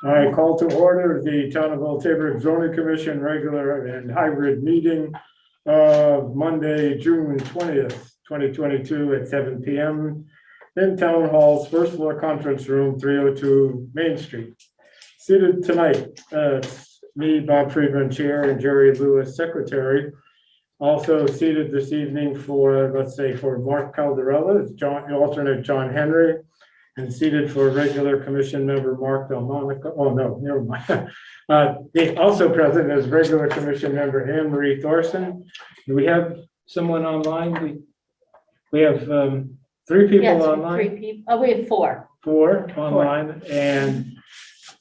I call to order the Town of Old Saybrook Zoning Commission regular and hybrid meeting of Monday, June 20th, 2022 at 7 p.m. in Town Hall's first floor conference room, 302 Main Street. Seated tonight, me, Bob Friedman, Chair, and Jerry Lewis, Secretary. Also seated this evening for, for Mark Caldarella, is alternate John Henry, and seated for regular commission member Mark Delmonico. Oh, no, never mind. Also present is regular commission member Anne Marie Thorson. Do we have someone online? We have 3 people Yes, online. 3 people. Oh, we have 4. 4 online and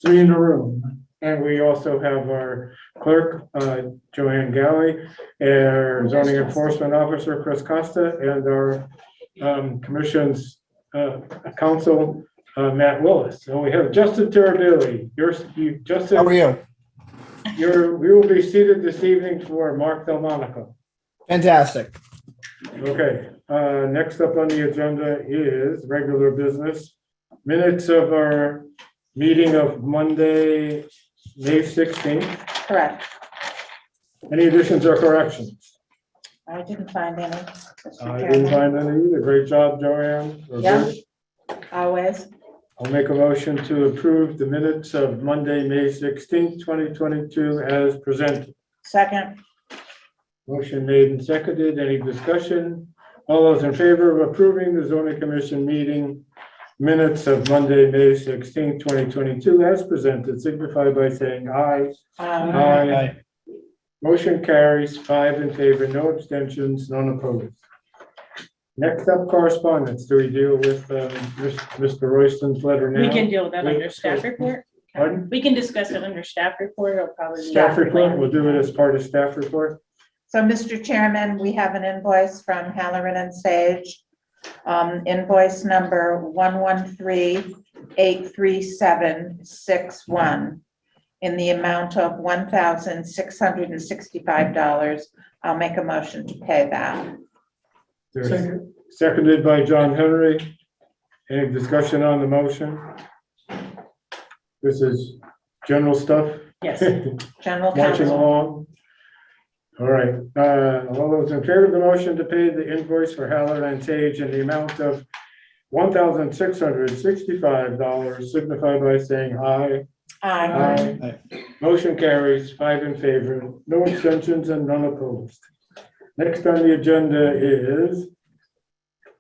3 in the room. And we also have our clerk, Joanne Galley, our zoning enforcement officer, Chris Costa, and our commission's counsel, Matt Willis. So we have Justin Terabili. Justin, How are you? we will be seated this evening for Mark Delmonico. Fantastic. Okay, next up on the agenda is regular business. Minutes of our meeting of Monday, May 16th. Correct. Any additions or corrections? I didn't find any. Mr. I didn't Chairman. find any either. Great job, Joanne. Or Yeah. Bruce. Always. I'll make a motion to approve the minutes of Monday, May 16th, 2022 as presented. Second. Motion made and seconded. Any discussion? All those in favor of approving the zoning commission meeting minutes of Monday, May 16th, 2022 as presented, signify by saying aye. Aye. Motion carries 5 in favor, no abstentions, none opposed. Next up, correspondence. Do we deal with Mr. Royston's letter now? We can deal with that under Wait, staff report. Pardon? We can discuss it under staff report or probably. Staff report, we'll do it as part of staff report. So, Mr. Chairman, we have an invoice from Halloran and Sage. Invoice number 113-83761 in the amount of $1,665. I'll make a motion to pay that. Seconded by John Henry. Any discussion on the motion? This is general stuff. Yes. General Marching counsel. along. All right, all those in favor of the motion to pay the invoice for Halloran and Sage in the amount of $1,665 signify by saying aye. Aye. Motion carries 5 in favor, no abstentions and none opposed. Next on the agenda is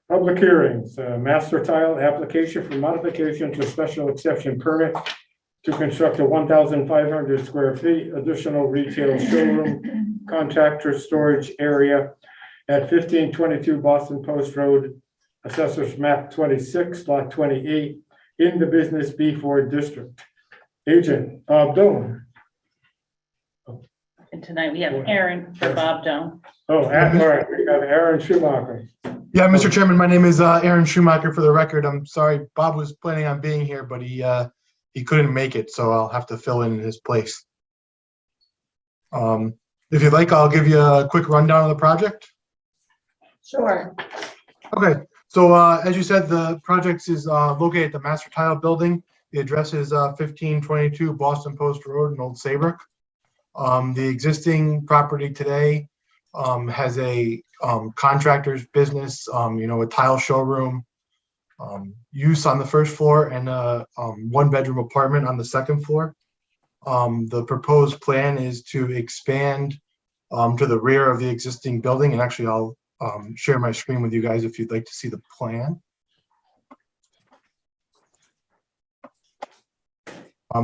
public hearings, master tile application for modification to special exception permit to construct a 1,500 square feet additional retail showroom contractor storage area at 1522 Boston Post Road, Assessors Map 26, Lot 28, in the Business B4 District. Agent Bob Doan. And tonight we have Aaron for Bob Doan. Oh, all right, we have Aaron Schumacher. Yeah, Mr. Chairman, my name is Aaron Schumacher. For the record, I'm sorry, Bob was planning on being here, but he couldn't make it, so I'll have to fill in his place. If you'd like, I'll give you a quick rundown of the project. Sure. Okay, so as you said, the project is located at the Master Tile Building. The address is 1522 Boston Post Road in Old Saybrook. The existing property today has a contractor's business, a tile showroom, use on the first floor, and a 1-bedroom apartment on the second floor. The proposed plan is to expand to the rear of the existing building, and actually I'll share my screen with you guys if you'd like to see the plan.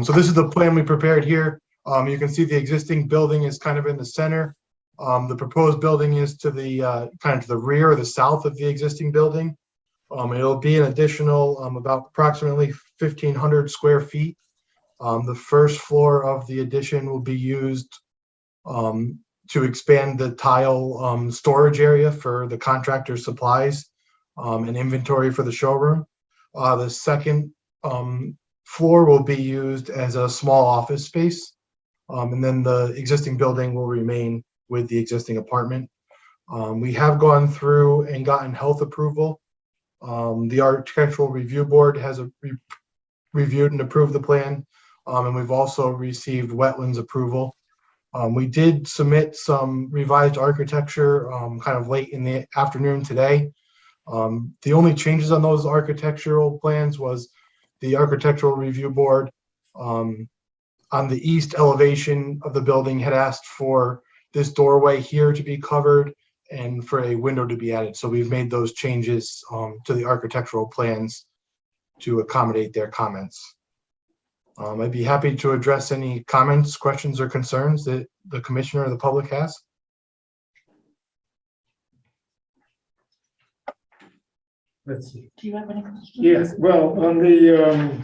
So this is the plan we prepared here. You can see the existing building is kind of in the center. The proposed building is to the kind of to the rear or the south of the existing building. It'll be an additional about approximately 1,500 square feet. The first floor of the addition will be used to expand the tile storage area for the contractor's supplies and inventory for the showroom. The second floor will be used as a small office space. And then the existing building will remain with the existing apartment. We have gone through and gotten health approval. The Architectural Review Board has reviewed and approved the plan. And we've also received wetlands approval. We did submit some revised architecture kind of late in the afternoon today. The only changes on those architectural plans was the Architectural Review Board on the east elevation of the building had asked for this doorway here to be covered and for a window to be added. So we've made those changes to the architectural plans to accommodate their comments. I'd be happy to address any comments, questions, or concerns that the commissioner or the public has. Let's see. Do you have any questions? Yes, well, on the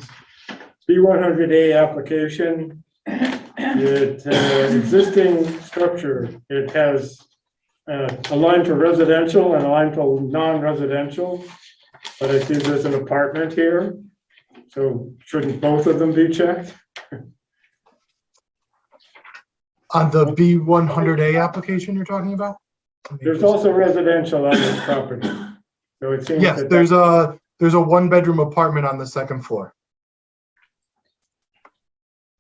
B100A application, it existing structure, it has a line for residential and a line for non-residential. But I see there's an apartment here, so shouldn't both of them be checked? On the B100A application you're talking about? There's also residential on this property. So it seems Yes, that there's a one-bedroom apartment on the second floor.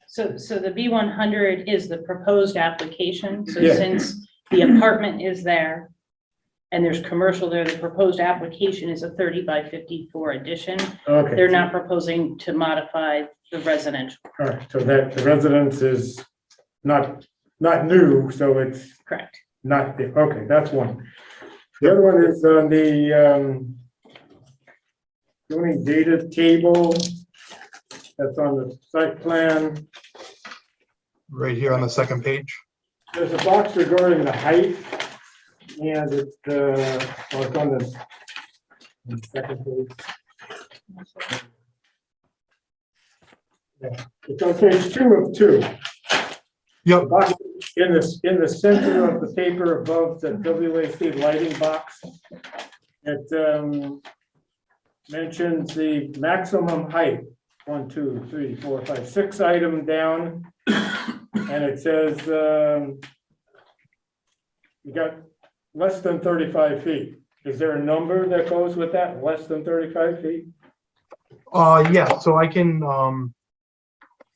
So the B100 is the proposed application. So Yeah. since the apartment is there and there's commercial there, the proposed application is a 30 by 54 addition. Okay. They're not proposing to modify the residential. All right, so that the residence is not new, so it's Correct. not, okay, that's one. The other one is on the zoning data table. That's on the site plan. Right here on the second page. There's a box regarding the height. And it's, well, it's on the second page. Yeah, it's on page 2 of 2. Yep. The box in the center of the paper above the WAC lighting box, it mentions the maximum height, 1, 2, 3, 4, 5, 6 item down, and it says you got less than 35 feet. Is there a number that goes with that, less than 35 feet? Yeah, so I can,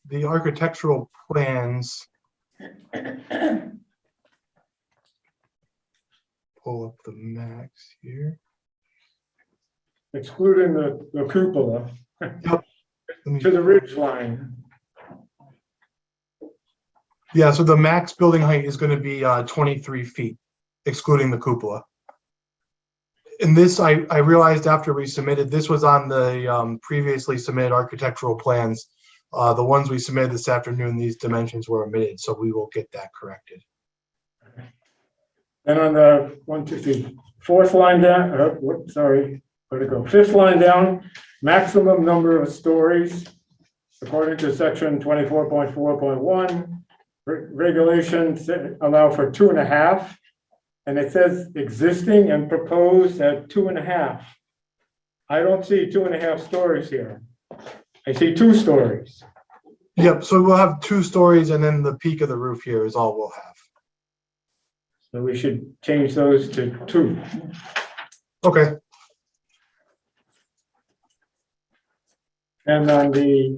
the architectural plans. Pull up the max here. Excluding the cupola Let me- to the ridge line. Yeah, so the max building height is going to be 23 feet, excluding the cupola. And this, I realized after we submitted, this was on the previously submitted architectural plans. The ones we submitted this afternoon, these dimensions were omitted, so we will get that corrected. And on the 1, 2, 3, fourth line down, whoops, sorry, where'd it go? Fifth line down, maximum number of stories, according to section 24.4.1, regulations allow for 2.5. And it says existing and proposed at 2.5. I don't see 2.5 stories here. I see 2 stories. Yep, so we'll have 2 stories and then the peak of the roof here is all we'll have. So we should change those to 2. Okay, And on the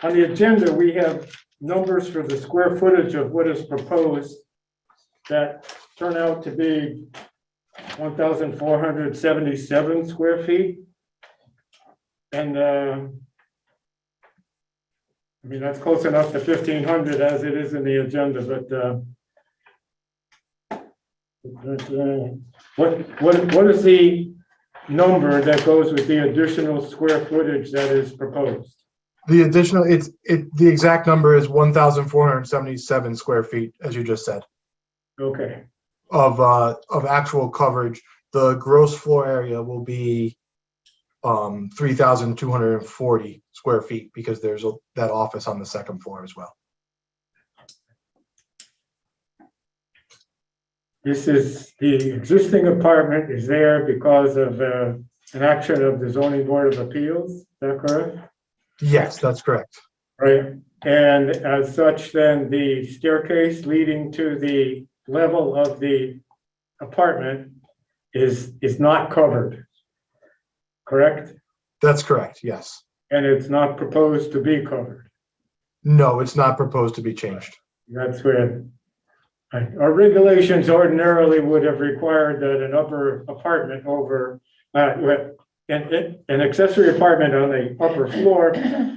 agenda, we have numbers for the square footage of what is proposed that turn out to be 1,477 square feet. And I mean, that's close enough to 1,500 as it is in the agenda, but what is the number that goes with the additional square footage that is proposed? the additional, the exact number is 1,477 square feet, as you just said, Okay, of actual coverage. The gross floor area will be 3,240 square feet because there's that office on the second floor as well. this is, the existing apartment is there because of an action of the zoning board of appeals, is that correct? Yes, that's correct. Right, and as such, then the staircase leading to the level of the apartment is not covered, correct? That's correct, yes. And it's not proposed to be covered. No, it's not proposed to be changed. That's where our regulations ordinarily would have required that an upper apartment over, an accessory apartment on the upper floor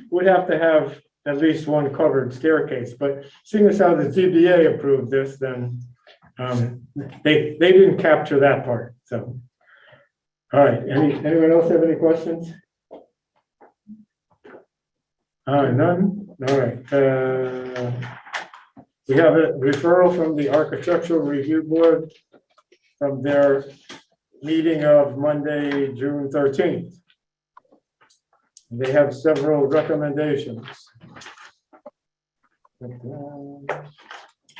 would have to have at least one covered staircase. But seeing as how the ZBA approved this, then they didn't capture that part, so. All right, anyone else have any questions? None? All right. We have a referral from the Architectural Review Board from their meeting of Monday, June 13th. They have several recommendations.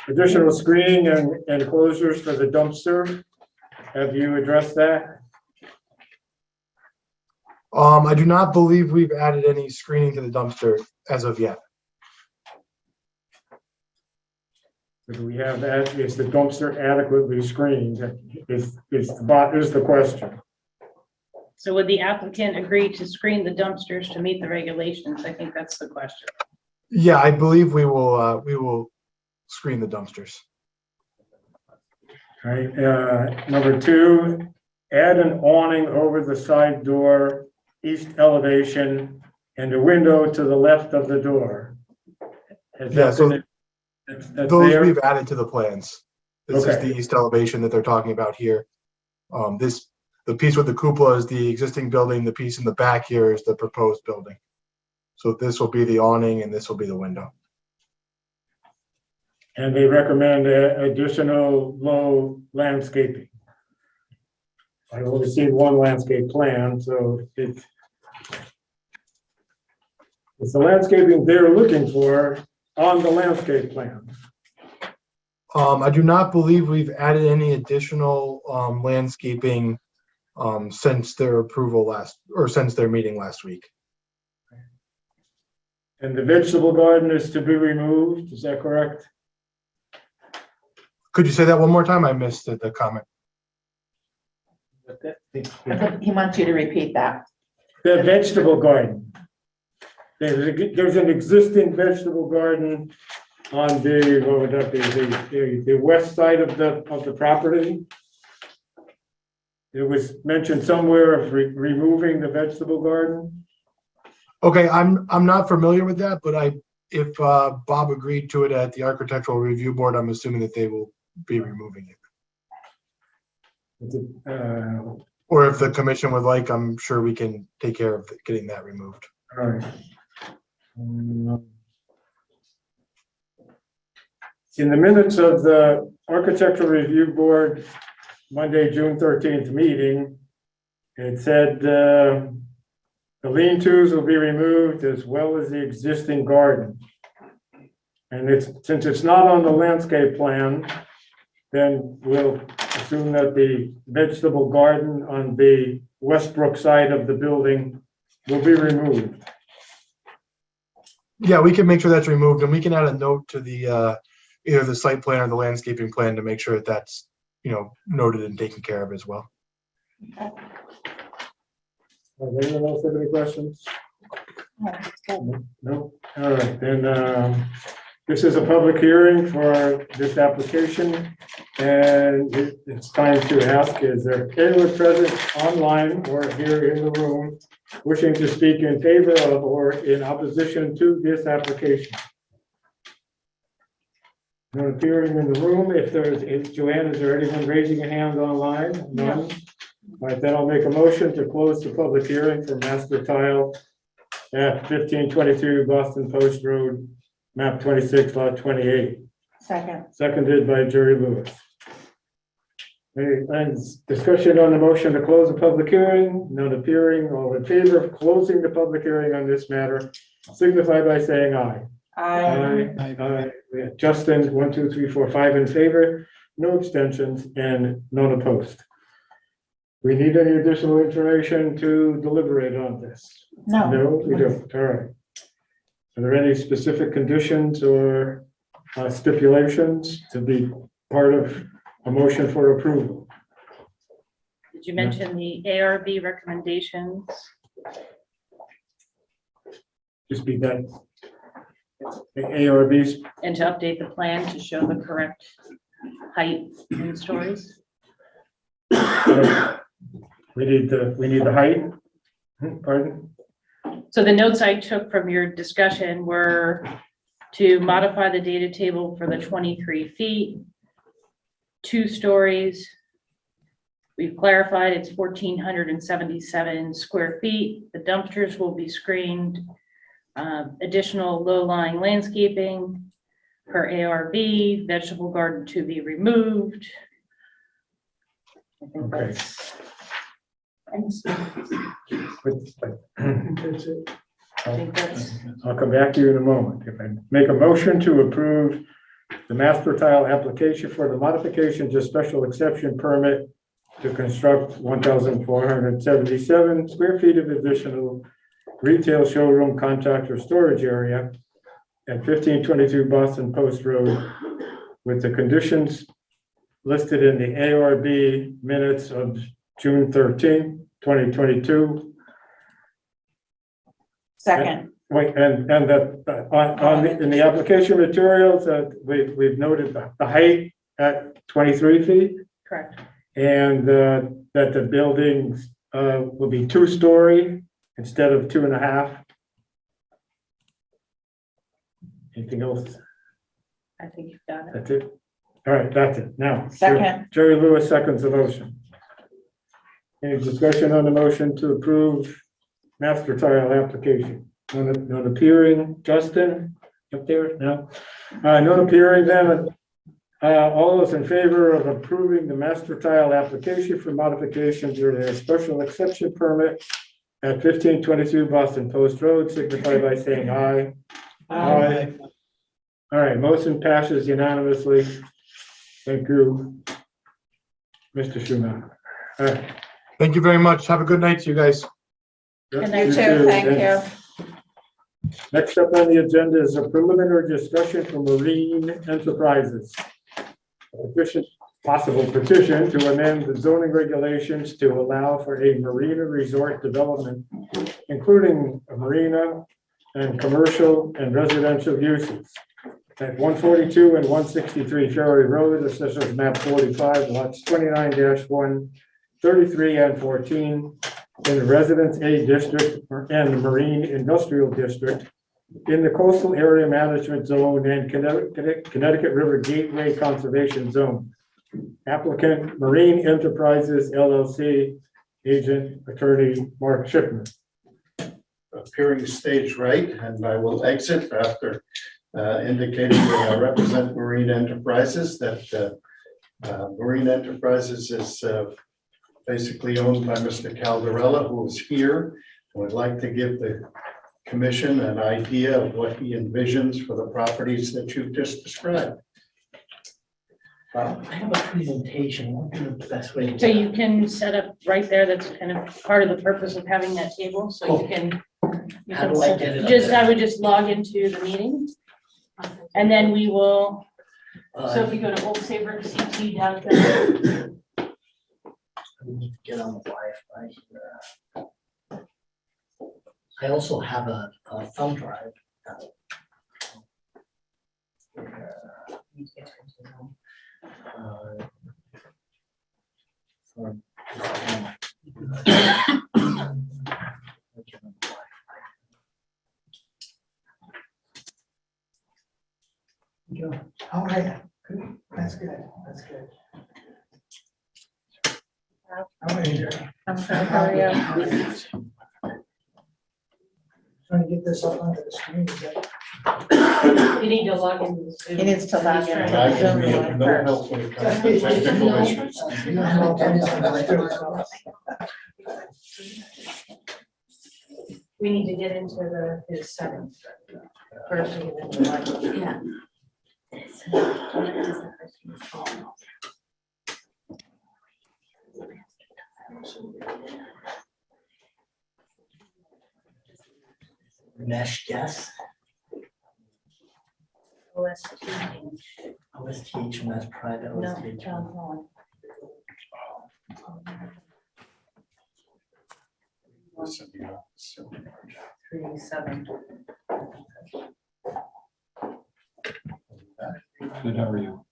Additional screening and enclosures for the dumpster. Have you addressed that? I do not believe we've added any screening to the dumpster as of yet. Do we have that? Is the dumpster adequately screened? Is the question. So would the applicant agree to screen the dumpsters to meet the regulations? I think that's the question. Yeah, I believe we will screen the dumpsters. All right, number two, add an awning over the side door, east elevation, and a window to the left of the door. Has Yeah, that so been- that's those there? we've added to the plans. This is Okay. the east elevation that they're talking about here. The piece with the cupola is the existing building. The piece in the back here is the proposed building. So this will be the awning and this will be the window. And they recommend additional low landscaping. I've only seen one landscape plan, so it's the landscaping they're looking for on the landscape plan. I do not believe we've added any additional landscaping since their approval since their meeting last week. And the vegetable garden is to be removed, is that correct? Could you say that one more time? I missed the comment. He wants you to repeat that. The vegetable garden. There's an existing vegetable garden on the, what would that be, the west side of the property. It was mentioned somewhere of removing the vegetable garden. Okay, I'm not familiar with that, but if Bob agreed to it at the Architectural Review Board, I'm assuming that they will be removing it. Or if the commission would like, I'm sure we can take care of getting that removed. All right. In the minutes of the Architectural Review Board, Monday, June 13th meeting, it said the lean-tos will be removed as well as the existing garden. And since it's not on the landscape plan, then we'll assume that the vegetable garden on the Westbrook side of the building will be removed. Yeah, we can make sure that's removed, and we can add a note to the either the site plan or the landscaping plan to make sure that that's noted and taken care of as well. Does anyone else have any questions? No? All right, then this is a public hearing for this application. And it's time to ask, is there anyone present online or here in the room wishing to speak in favor of or in opposition to this application? No appearing in the room. If Joanne, is there anyone raising a hand online? None? All right, then I'll make a motion to close the public hearing for Master Tile at 1522 Boston Post Road, map 26, lot 28. Second. Seconded by Jerry Lewis. Any discussion on the motion to close the public hearing? None appearing. All in favor of closing the public hearing on this matter, signify by saying aye. Aye. We have Justin, 1, 2, 3, 4, 5 in favor, no abstentions, and none opposed. We need any additional information to deliberate on this? No. No, we don't. All right. Are there any specific conditions or stipulations to be part of a motion for approval? Did you mention the ARB recommendations? just be that. The ARBs, And to update the plan to show the correct height and stories. we need the height. Pardon? So the notes I took from your discussion were to modify the data table for the 23 feet, 2 stories. We've clarified it's 1,477 square feet. The dumpsters will be screened. Additional low-lying landscaping per ARB, vegetable garden to be removed. I think Okay. that's. I think that's. I'll come back to you in a moment. If I make a motion to approve the master tile application for the modification to special exception permit to construct 1,477 square feet of additional retail showroom contractor storage area at 1522 Boston Post Road with the conditions listed in the ARB minutes of June 13, 2022. Second, Wait, and that in the application materials that we've noted the height at 23 feet Correct. and that the buildings will be 2-story instead of 2.5. Anything else? I think you've got it. That's it. All right, that's it. Now. Second. Jerry Lewis seconds the motion. Any discussion on the motion to approve master tile application? Not appearing, Justin, up there? No? Not appearing then. All those in favor of approving the master tile application for modifications or the special exception permit at 1522 Boston Post Road, signify by saying aye. Aye. All right, motion passes unanimously. Thank you, Mr. Schumacher. All right. Thank you very much. Have a good night to you guys. Good night. you too, thank you. Next up on the agenda is a preliminary discussion for Marine Enterprises. Possible petition to amend the zoning regulations to allow for a marina resort development, including a marina and commercial and residential uses. At 142 and 163 Ferry Road, Assessors Map 45, lots 29-1, 33 and 14 in the Residence A District and the Marine Industrial District in the Coastal Area Management Zone and Connecticut River Gateway Conservation Zone. Applicant Marine Enterprises LLC, agent attorney Mark Shipman. Appearing stage right, and I will exit after indicating that I represent Marine Enterprises, that Marine Enterprises is basically owned by Mr. Caldarella, who is here. I would like to give the commission an idea of what he envisions for the properties that you've just described. I have a presentation. What would be the best way to? So you can set up right there. That's kind of part of the purpose of having that table. So you can. How do I get it up Just, there? I would just log into the meeting. And then we will, so if you go to Old Saybrook CT down there. I need to get on the Wi-Fi here. I also have a thumb drive. For- All right, good. That's good, that's good. How are you? I'm sorry, how are you? Trying to get this up onto the screen. Is that- You need to log in. He needs to log in. And I can be of no help when it comes to technical issues. You know how it is on my phone. We need to get into his settings. First, we get into the- Yeah. Mesh guess, OST. OSTH, Mesh private, No, OSTH. John Holland. 3-7. Good, how are you?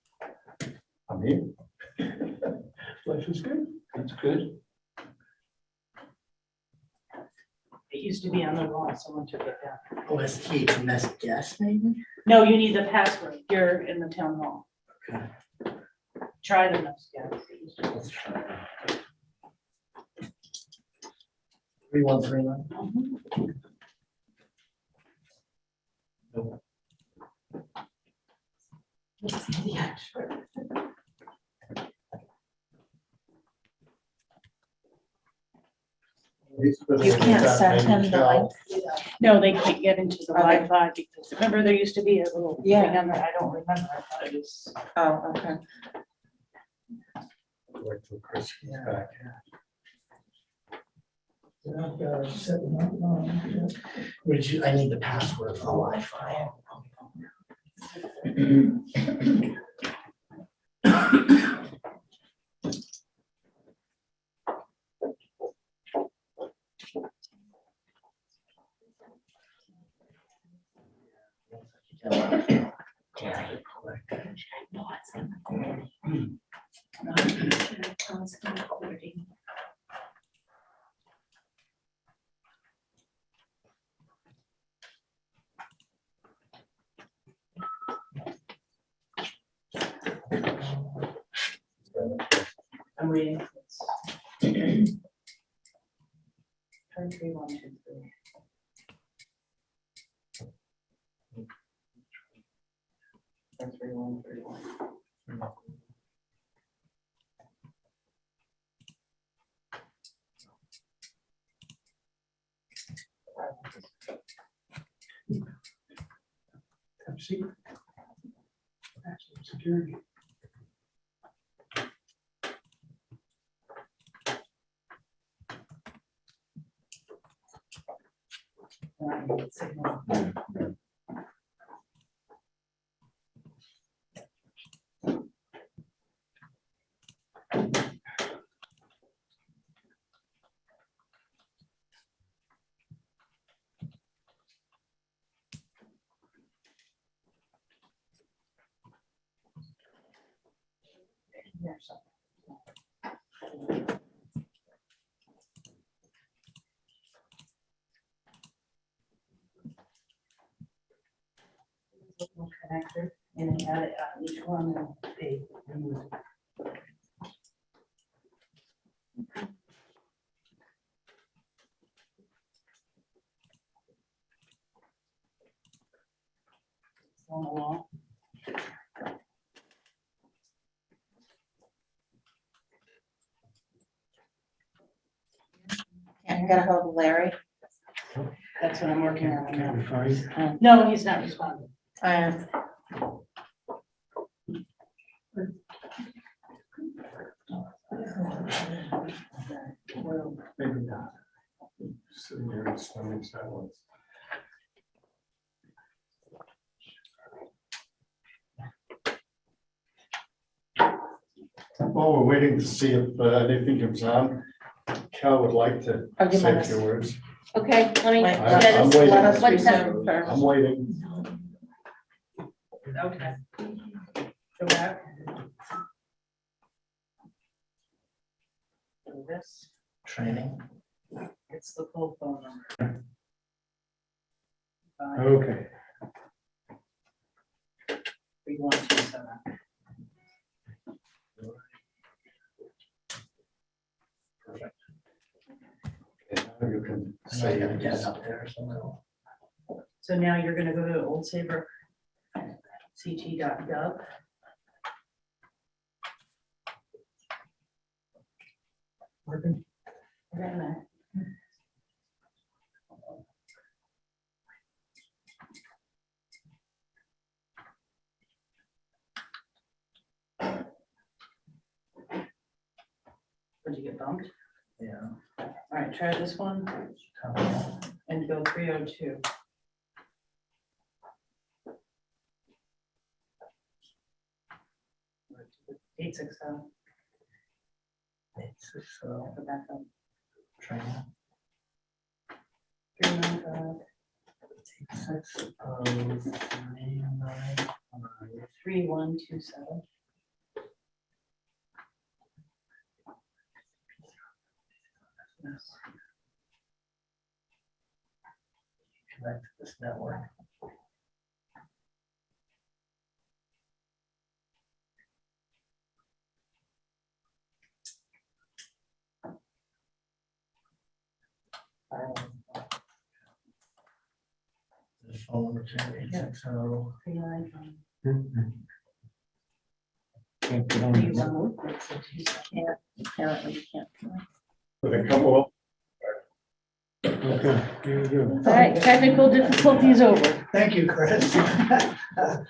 I'm here. Life is good. That's good. It used to be on the wall, someone took it down. OSTHMS guest maybe? No, you need the password. You're in the town hall. Try the next guy. Let's try that. 3139. Nope. Yeah. You can't send him the link. No, they can't get into the Okay. Wi-Fi because remember there used to be a little thing Yeah. on there. I don't remember. I thought it was. Oh, okay. Wait till Chris comes back. Setting up, yeah. Would you, I need the password for Wi-Fi. I'm reading. Turn 3, 1, 2, 3. Turn 3, 1, 3, 1. Top secret. Maximum security. Connector and add it on each one. And they remove it. On the wall. Can't get a hold of Larry. That's what I'm working on Can't now. be fine. No, he's not responding. I Maybe not. Sitting there in stunning silence. While we're waiting to see if anything comes on, Cal would like to Oh, do you say a want few us- words. Okay, let me. Wait, I'm get us- waiting. let us what resume time? first. I'm waiting. Okay. Go back. Do this, Training. it's the full phone number. Okay. 3127. Now you can So say I gotta get it it. up there somewhere. So now you're gonna go to Old Saybrook CT.gov. Working. Wait a minute. Did you get bumped? Yeah. All right, try this one and go 302. Eight six seven. It's Go back up. training. 395. 6 of 3 9. 3127. Connect to this network. The phone number 10-860. 391. Can't get on this. Apparently you can't. Will it come off? Okay, here we go. All right, technical difficulties over. Thank you, Chris. That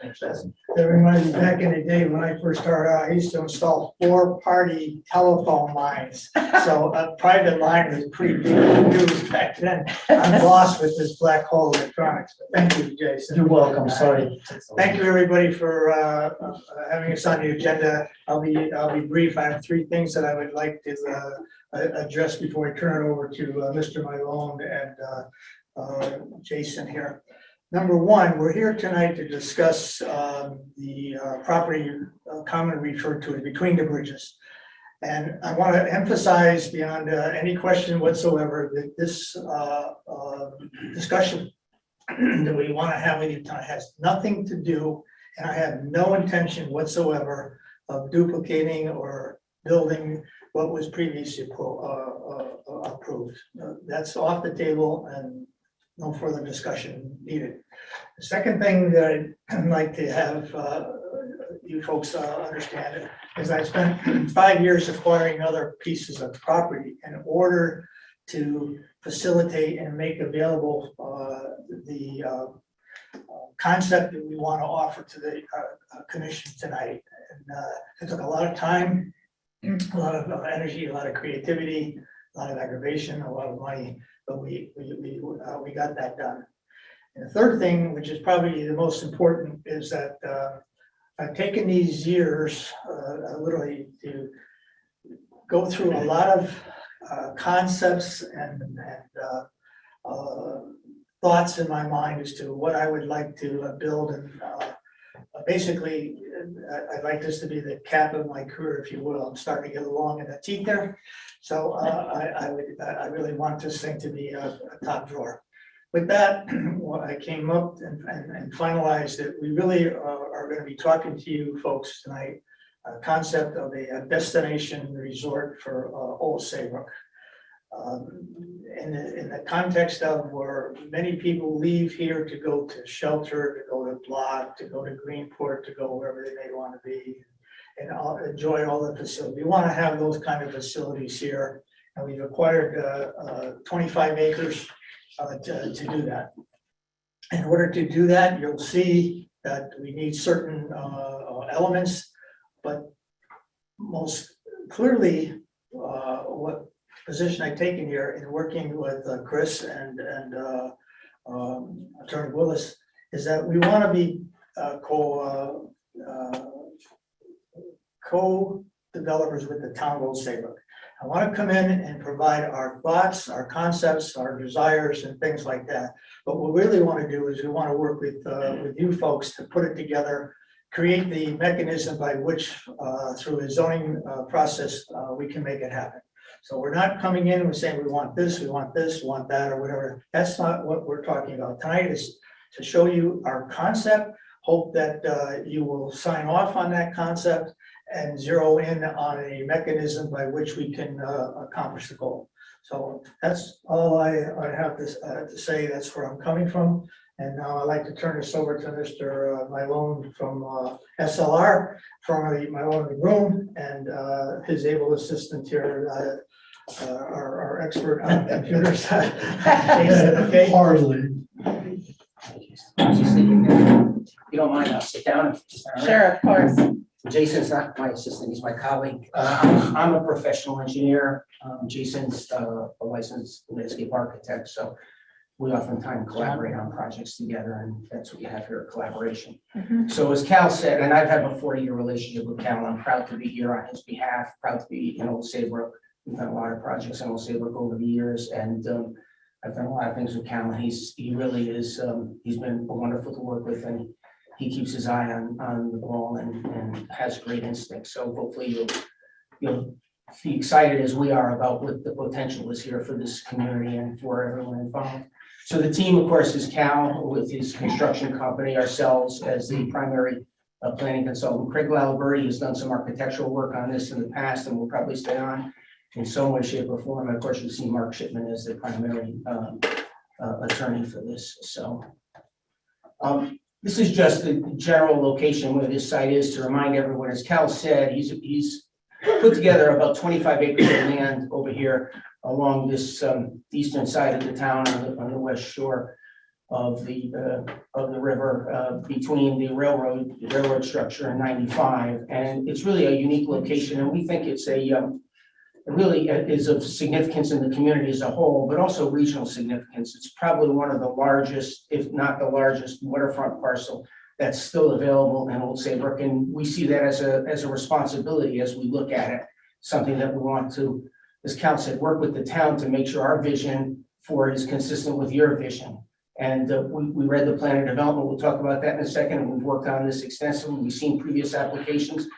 reminds me, back in the day when I first started out, I used to install 4-party telephone lines. So a private line was pretty big news back then. I'm lost with this black hole electronics, but thank you, Jason. You're welcome, sorry. Thank you, everybody, for having us on the agenda. I'll be brief. I have 3 things that I would like to address before I turn it over to Mr. Malone and Jason here. Number 1, we're here tonight to discuss the property commonly referred to as Between the Bridges. And I want to emphasize beyond any question whatsoever that this discussion that we want to have with you tonight has nothing to do, and I have no intention whatsoever of duplicating or building what was previously approved. That's off the table and no further discussion needed. The second thing that I'd like to have you folks understand is I spent 5 years acquiring other pieces of property in order to facilitate and make available the concept that we want to offer to the commission tonight. And it took a lot of time, a lot of energy, a lot of creativity, a lot of aggravation, a lot of money, but we got that done. And the third thing, which is probably the most important, is that I've taken these years literally to go through a lot of concepts and thoughts in my mind as to what I would like to build. And basically, I'd like this to be the cap of my career, if you will. I'm starting to get along in the teeth there. So I really want this thing to be a top drawer. With that, I came up and finalized that we really are going to be talking to you folks tonight, a concept of a destination resort for Old Saybrook. In the context of where many people leave here to go to shelter, to go to Block, to go to Greenport, to go wherever they may want to be, and enjoy all the facilities. We want to have those kind of facilities here, and we've acquired 25 acres to do that. In order to do that, you'll see that we need certain elements, but most clearly, what position I've taken here in working with Chris and Attorney Willis is that we want to be co-developers with the town of Old Saybrook. I want to come in and provide our thoughts, our concepts, our desires, and things like that. But what we really want to do is we want to work with you folks to put it together, create the mechanism by which, through a zoning process, we can make it happen. So we're not coming in and saying we want this, we want this, we want that, or whatever. That's not what we're talking about. Tonight is to show you our concept, hope that you will sign off on that concept and zero in on a mechanism by which we can accomplish the goal. So that's all I have to say. That's where I'm coming from. And now I'd like to turn this over to Mr. Malone from SLR, formerly Malone in the room, and his able assistant here, our expert on computers. Jason, okay? Hardly. You don't mind, I'll sit down. Sure, of course. Jason's not my assistant, he's my colleague. I'm a professional engineer. Jason's a licensed landscape architect, so we oftentimes collaborate on projects together, and that's what you have here, collaboration. Mhm. So as Cal said, and I've had a 40-year relationship with Cal, I'm proud to be here on his behalf, proud to be in Old Saybrook. We've done a lot of projects in Old Saybrook over the years, and I've done a lot of things with Cal, and he really is, he's been wonderful to work with, and he keeps his eye on the ball and has great instinct. So hopefully you'll be excited as we are about what the potential is here for this community and for everyone involved. So the team, of course, is Cal with his construction company, ourselves as the primary planning consultant. Craig Laliberti has done some architectural work on this in the past and will probably stay on in some way, shape, or form. And of course, you see Mark Shipman as the primary attorney for this. So this is just the general location where this site is to remind everyone. As Cal said, he's put together about 25 acres of land over here along this eastern side of the town on the west shore of the river between the railroad structure and 95. And it's really a unique location, and we think it's it really is of significance in the community as a whole, but also regional significance. It's probably one of the largest, if not the largest, waterfront parcel that's still available in Old Saybrook, and we see that as a responsibility as we look at it. Something that we want to, as Cal said, work with the town to make sure our vision for it is consistent with your vision. And we read the plan of development. We'll talk about that in a second. And we've worked on this extensively. We've seen previous applications.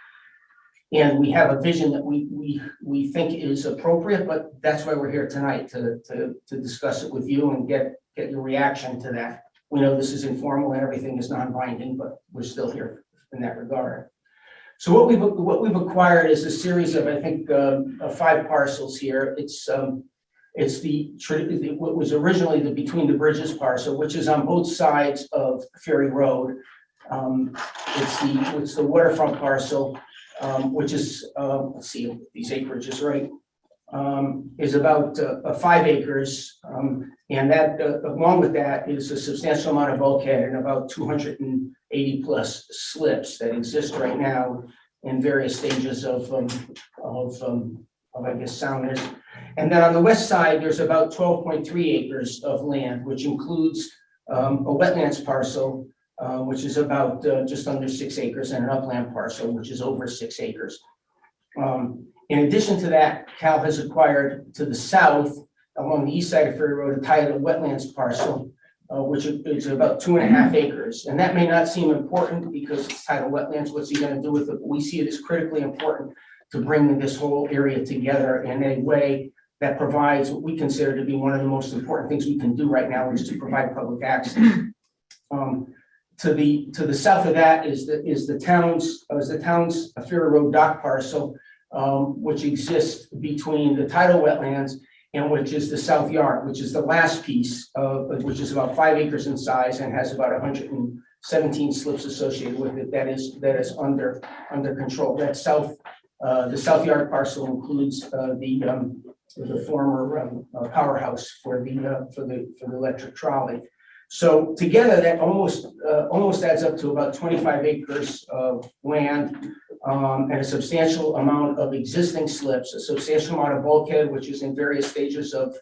And we have a vision that we think is appropriate, but that's why we're here tonight, to discuss it with you and get your reaction to that. We know this is informal and everything is non-binding, but we're still here in that regard. So what we've acquired is a series of, I think, 5 parcels here. It's what was originally the Between the Bridges parcel, which is on both sides of Ferry Road. It's the waterfront parcel, which is, let's see if these acreages right, is about 5 acres. And that, along with that, is a substantial amount of bulkhead and about 280 plus slips that exist right now in various stages of I guess, soundness. And then on the west side, there's about 12.3 acres of land, which includes a wetlands parcel, which is about just under 6 acres, and an upland parcel, which is over 6 acres. In addition to that, Cal has acquired to the south, along the east side of Ferry Road, a tidal wetlands parcel, which is about 2.5 acres. And that may not seem important because it's tidal wetlands. What's he going to do with it? But we see it as critically important to bring this whole area together in a way that provides what we consider to be one of the most important things we can do right now, which is to provide public access. To the south of that is the town's Ferry Road dock parcel, which exists between the tidal wetlands and which is the south yard, which is the last piece of, which is about 5 acres in size and has about 117 slips associated with it. That is under control. That the south yard parcel includes the former powerhouse for the electric trolley. So together, that almost adds up to about 25 acres of land and a substantial amount of existing slips, a substantial amount of bulkhead, which is in various stages of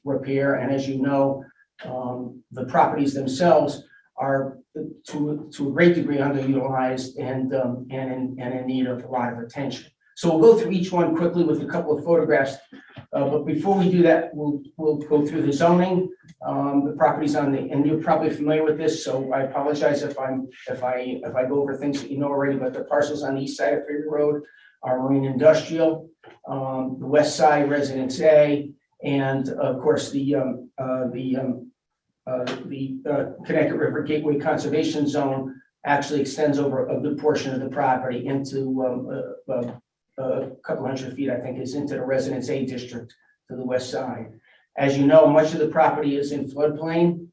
repair. And as you know, the properties themselves are to a great degree underutilized and in need of a lot of attention. So we'll go through each one quickly with a couple of photographs. But before we do that, we'll go through the zoning, the properties and you're probably familiar with this, so I apologize if I go over things that you know already. But the parcels on the east side of Ferry Road are marine industrial, the west side Residence A, and of course the Connecticut River Gateway Conservation Zone actually extends over a good portion of the property into a couple hundred feet, I think, is into the Residence A district to the west side. As you know, much of the property is in floodplain.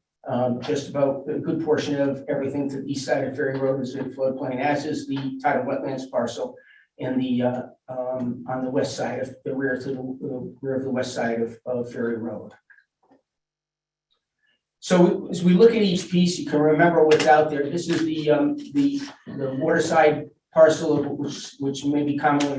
Just about a good portion of everything to the east side of Ferry Road is in floodplain, as is the tidal wetlands parcel in the on the west side of the rear of the west side of Ferry Road. So as we look at each piece, you can remember what's out there. This is the waterside parcel, which may be commonly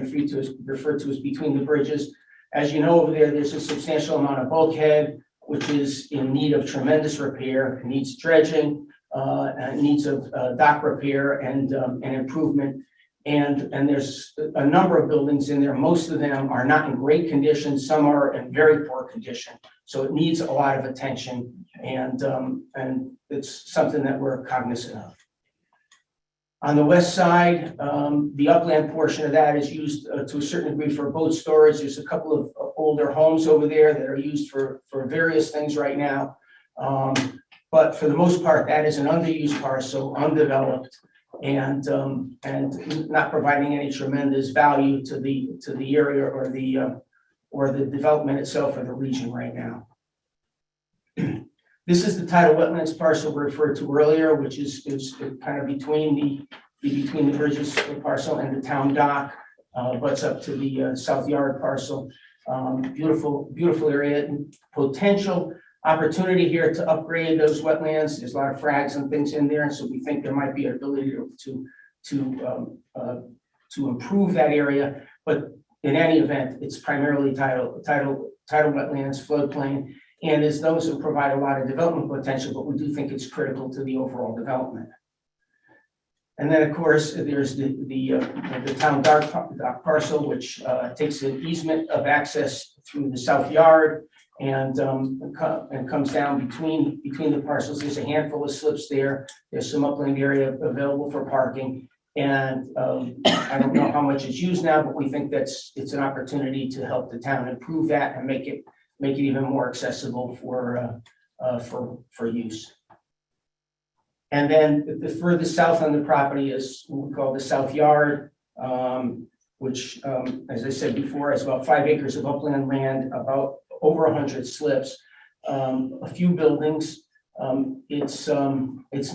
referred to as Between the Bridges. As you know, over there's a substantial amount of bulkhead, which is in need of tremendous repair. It needs dredging, and needs of dock repair and improvement. And there's a number of buildings in there. Most of them are not in great condition. Some are in very poor condition. So it needs a lot of attention, and it's something that we're cognizant of. On the west side, the upland portion of that is used to a certain degree for boat storage. There's a couple of older homes over there that are used for various things right now. But for the most part, that is an underused parcel, undeveloped, and not providing any tremendous value to the area or the development itself or the region right now. This is the tidal wetlands parcel referred to earlier, which is kind of between the Bridges parcel and the town dock, butts up to the South Yard parcel. Beautiful area, and potential opportunity here to upgrade those wetlands. There's a lot of frags and things in there, and so we think there might be an ability to improve that area. But in any event, it's primarily tidal wetlands, floodplain, and is those who provide a lot of development potential, but we do think it's critical to the overall development. And then, of course, there's the town dock parcel, which takes an easement of access through the South Yard and comes down between the parcels. There's a handful of slips there. There's some upland area available for parking. And I don't know how much it's used now, but we think it's an opportunity to help the town improve that and make it even more accessible for use. And then the further south on the property is what we call the South Yard, which, as I said before, is about 5 acres of upland land, about over 100 slips, a few buildings. It's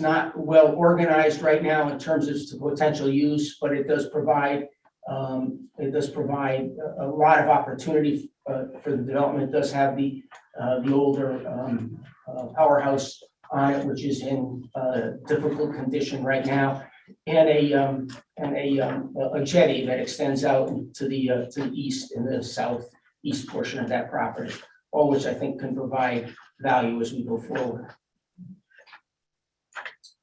not well organized right now in terms of potential use, but it does provide a lot of opportunity for the development. It does have the older powerhouse on it, which is in difficult condition right now, and a jetty that extends out to the east and the southeast portion of that property, all which I think can provide value as we go forward.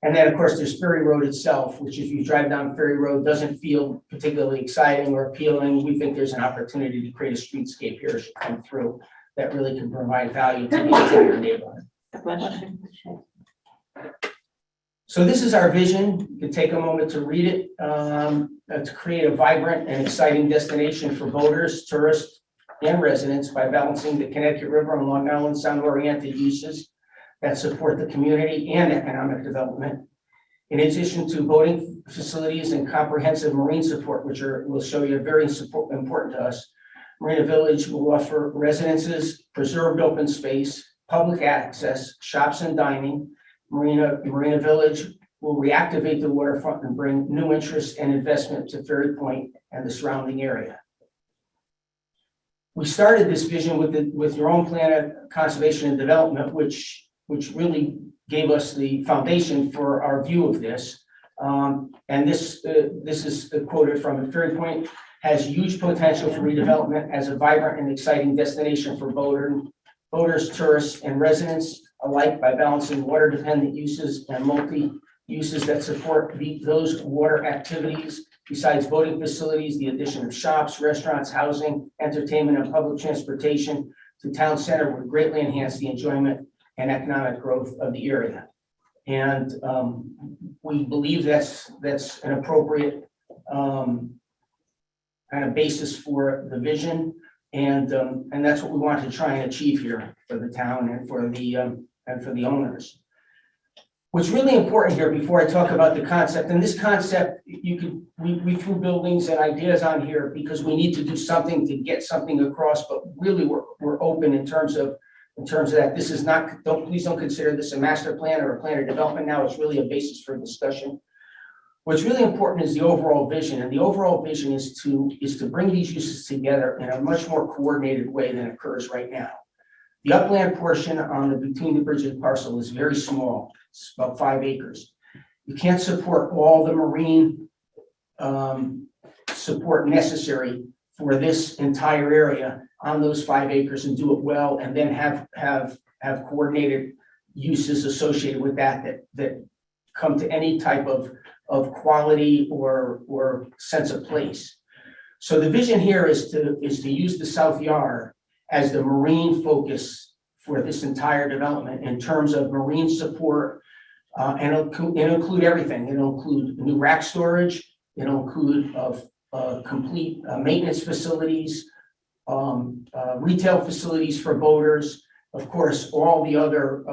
And then, of course, there's Ferry Road itself, which if you drive down Ferry Road, doesn't feel particularly exciting or appealing. We think there's an opportunity to create a streetscape here as you come through that really can provide value to the entire neighborhood. So this is our vision. You can take a moment to read it, to create a vibrant and exciting destination for boaters, tourists, and residents by balancing the Connecticut River and Long Island Sound-oriented uses that support the community and economic development. In addition to boating facilities and comprehensive marine support, which we'll show you are very important to us, Marina Village will offer residences, preserved open space, public access, shops and dining. Marina Village will reactivate the waterfront and bring new interest and investment to Ferry Point and the surrounding area. We started this vision with your own plan of conservation and development, which really gave us the foundation for our view of this. And this is quoted from it. Ferry Point has huge potential for redevelopment as a vibrant and exciting destination for boaters, tourists, and residents alike by balancing water-dependent uses and multi-uses that support those water activities. Besides boating facilities, the addition of shops, restaurants, housing, entertainment, and public transportation to town center would greatly enhance the enjoyment and economic growth of the area. And we believe that's an appropriate kind of basis for the vision. And that's what we want to try and achieve here for the town and for the owners. What's really important here before I talk about the concept, and this concept, we threw buildings and ideas on here because we need to do something to get something across, but really we're open in terms of that. This is not, please don't consider this a master plan or a plan of development now. It's really a basis for discussion. What's really important is the overall vision, and the overall vision is to bring these uses together in a much more coordinated way than occurs right now. The upland portion on the between the Bridges parcel is very small. It's about 5 acres. You can't support all the marine support necessary for this entire area on those 5 acres and do it well, and then have coordinated uses associated with that come to any type of quality or sense of place. So the vision here is to use the South Yard as the marine focus for this entire development in terms of marine support, And it'll include everything. It'll include new rack storage. It'll include complete maintenance facilities, retail facilities for boaters, of course, all the other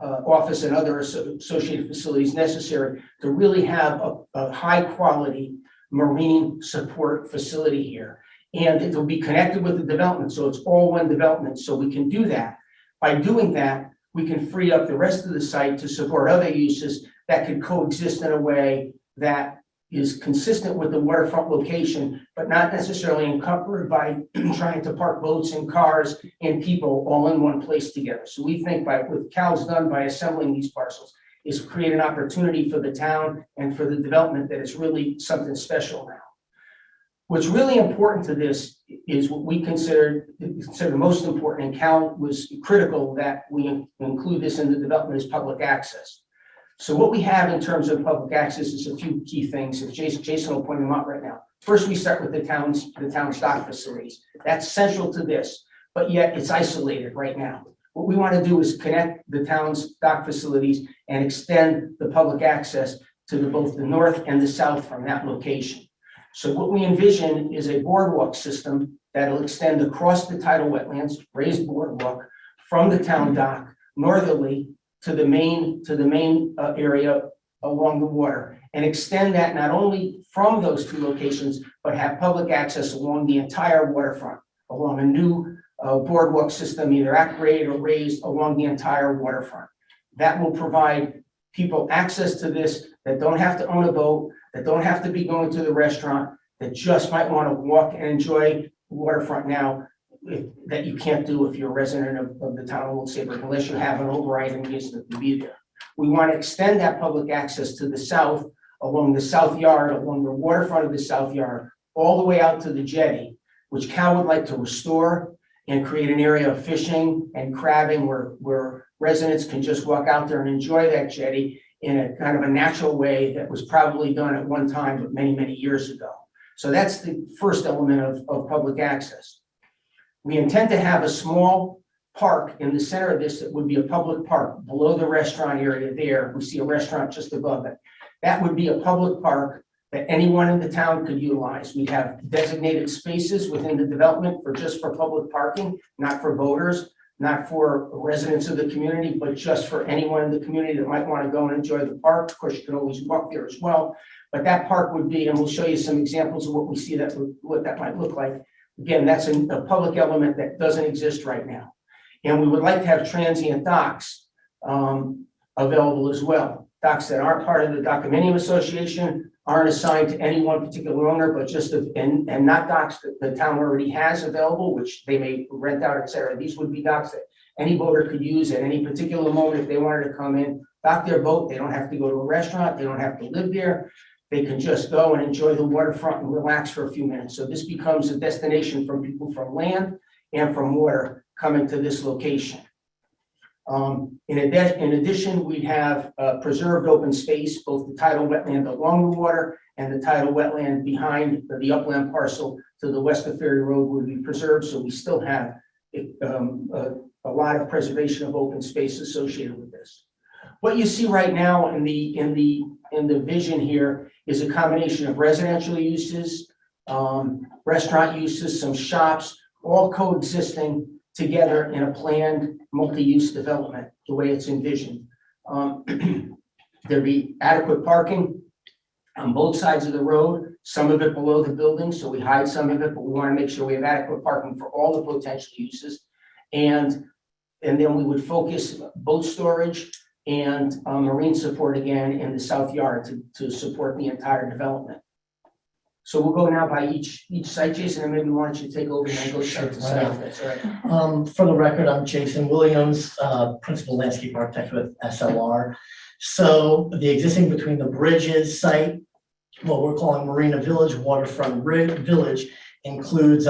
office and other associated facilities necessary to really have a high quality marine support facility here. And it will be connected with the development, so it's all one development, so we can do that. By doing that, we can free up the rest of the site to support other uses that could coexist in a way that is consistent with the waterfront location, but not necessarily encumbered by trying to park boats and cars and people all in one place together. So we think what Cal's done by assembling these parcels is create an opportunity for the town and for the development that is really something special now. What's really important to this is what we consider most important, and Cal was critical that we include this in the development, is public access. So what we have in terms of public access is a few key things. If Jason will point them out right now. First, we start with the town's dock facilities. That's central to this, but yet it's isolated right now. What we want to do is connect the town's dock facilities and extend the public access to both the north and the south from that location. So what we envision is a boardwalk system that'll extend across the tidal wetlands, raised boardwalk from the town dock northerly to the main area along the water, and extend that not only from those two locations, but have public access along the entire waterfront, along a new boardwalk system, either at grade or raised along the entire waterfront. That will provide people access to this that don't have to own a boat, that don't have to be going to the restaurant, that just might want to walk and enjoy the waterfront now, that you can't do if you're a resident of the town of Old Saybrook, unless you have an overriding reason to be there. We want to extend that public access to the south, along the south yard, along the waterfront of the south yard, all the way out to the jetty, which Cal would like to restore and create an area of fishing and crabbing where residents can just walk out there and enjoy that jetty in a kind of a natural way that was probably done at one time, but many, many years ago. So that's the first element of public access. We intend to have a small park in the center of this that would be a public park below the restaurant area there. We see a restaurant just above it. That would be a public park that anyone in the town could utilize. We have designated spaces within the development just for public parking, not for boaters, not for residents of the community, but just for anyone in the community that might want to go and enjoy the park. Of course, you can always walk there as well, but that park would be, and we'll show you some examples of what we see what that might look like. Again, that's a public element that doesn't exist right now. And we would like to have transient docks available as well. Docks that aren't part of the Dockoninium Association, aren't assigned to any one particular owner, but just and not docks that the town already has available, which they may rent out, et cetera. These would be docks that any boater could use at any particular moment if they wanted to come in, dock their boat. They don't have to go to a restaurant. They don't have to live there. They can just go and enjoy the waterfront and relax for a few minutes. So this becomes a destination for people from land and from water coming to this location. In addition, we have preserved open space, both the tidal wetland along the water and the tidal wetland behind the upland parcel to the west of Ferry Road will be preserved. So we still have a lot of preservation of open space associated with this. What you see right now in the vision here is a combination of residential uses, restaurant uses, some shops, all coexisting together in a planned multi-use development, the way it's envisioned. There'd be adequate parking on both sides of the road, some of it below the building, so we hide some of it, but we want to make sure we have adequate parking for all the potential uses. And then we would focus boat storage and marine support again in the south yard to support the entire development. So we'll go now by each site, Jason, and maybe why don't you take over and then go site to site, if that's all right. For the record, I'm Jason Williams, Principal Landscape Architect with SLR. So the existing between the bridges site, what we're calling Marina Village, Waterfront Village, includes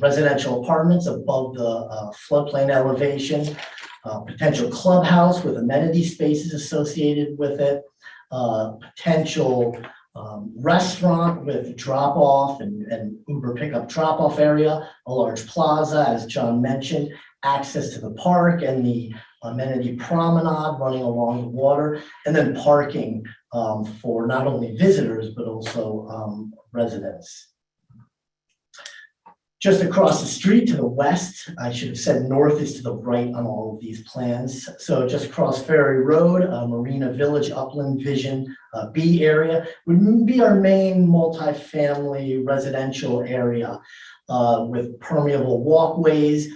residential apartments above the floodplain elevation, potential clubhouse with amenity spaces associated with it, potential restaurant with drop-off and Uber pickup drop-off area, a large plaza, as John mentioned, access to the park and the amenity promenade running along the water, and then parking for not only visitors, but also residents. Just across the street to the west, I should have said north is to the right on all of these plans. So just across Ferry Road, Marina Village, Upland Vision, B area would be our main multifamily residential area with permeable walkways,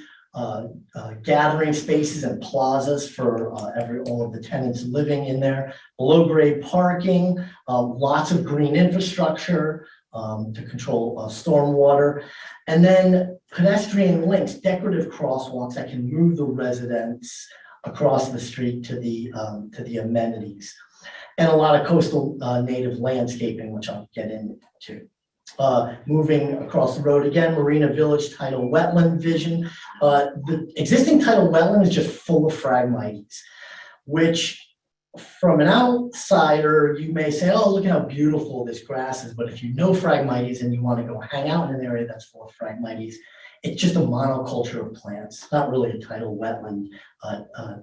gathering spaces and plazas for all of the tenants living in there, below grade parking, lots of green infrastructure to control stormwater, and then pedestrian links, decorative crosswalks that can move the residents across the street to the amenities, and a lot of coastal native landscaping, which I'll get into. Moving across the road again, Marina Village tidal wetland vision. The existing tidal wetland is just full of Phragmites, which from an outsider, you may say, oh, look at how beautiful this grass is. But if you know Phragmites and you want to go hang out in an area that's full of Phragmites, it's just a monoculture of plants, not really a tidal wetland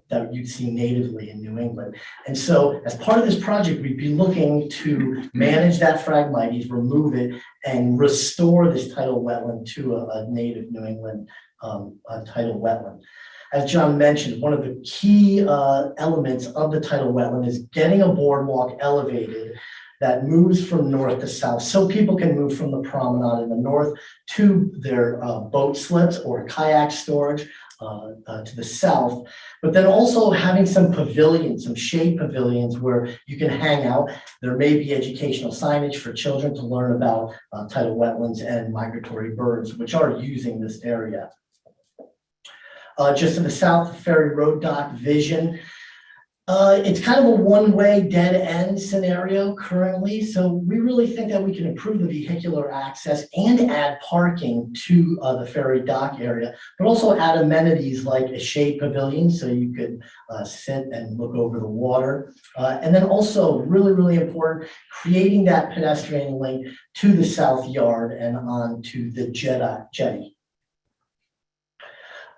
that you'd see natively in New England. And so as part of this project, we'd be looking to manage that Phragmites, remove it, and restore this tidal wetland to a native New England tidal wetland. As John mentioned, one of the key elements of the tidal wetland is getting a boardwalk elevated that moves from north to south, so people can move from the promenade in the north to their boat slips or kayak storage to the south, but then also having some pavilions, some shade pavilions where you can hang out. There may be educational signage for children to learn about tidal wetlands and migratory birds, which are using this area. Just to the south, Ferry Road Dock Vision. It's kind of a one-way dead end scenario currently. So we really think that we can improve the vehicular access and add parking to the ferry dock area, but also add amenities like a shade pavilion so you could sit and look over the water. And then also really, really important, creating that pedestrian link to the south yard and onto the jetty.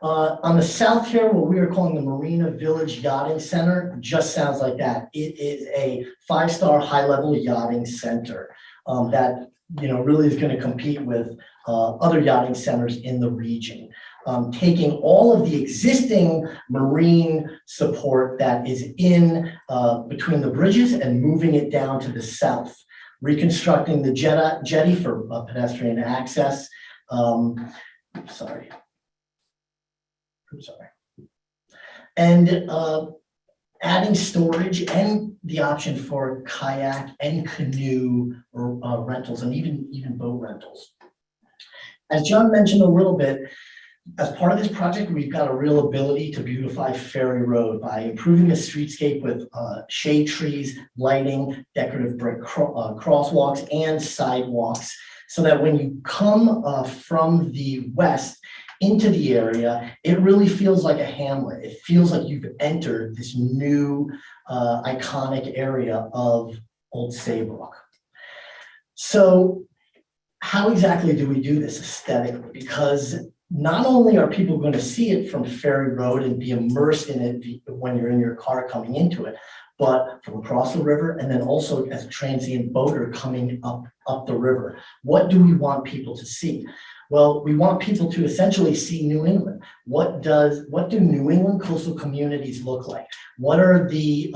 On the south here, what we are calling the Marina Village Yachting Center, just sounds like that. It is a 5-star high-level yachting center that really is going to compete with other yachting centers in the region. Taking all of the existing marine support that is in between the bridges and moving it down to the south, reconstructing the jetty for pedestrian access. And adding storage and the option for kayak and canoe rentals and even boat rentals. As John mentioned a little bit, as part of this project, we've got a real ability to beautify Ferry Road by improving the streetscape with shade trees, lighting, decorative brick crosswalks, and sidewalks, so that when you come from the west into the area, it really feels like a hamlet. It feels like you've entered this new iconic area of Old Saybrook. So how exactly do we do this aesthetically? Because not only are people going to see it from Ferry Road and be immersed in it when you're in your car coming into it, but from across the river, and then also as a transient boater coming up the river. What do we want people to see? Well, we want people to essentially see New England. What do New England coastal communities look like? What are the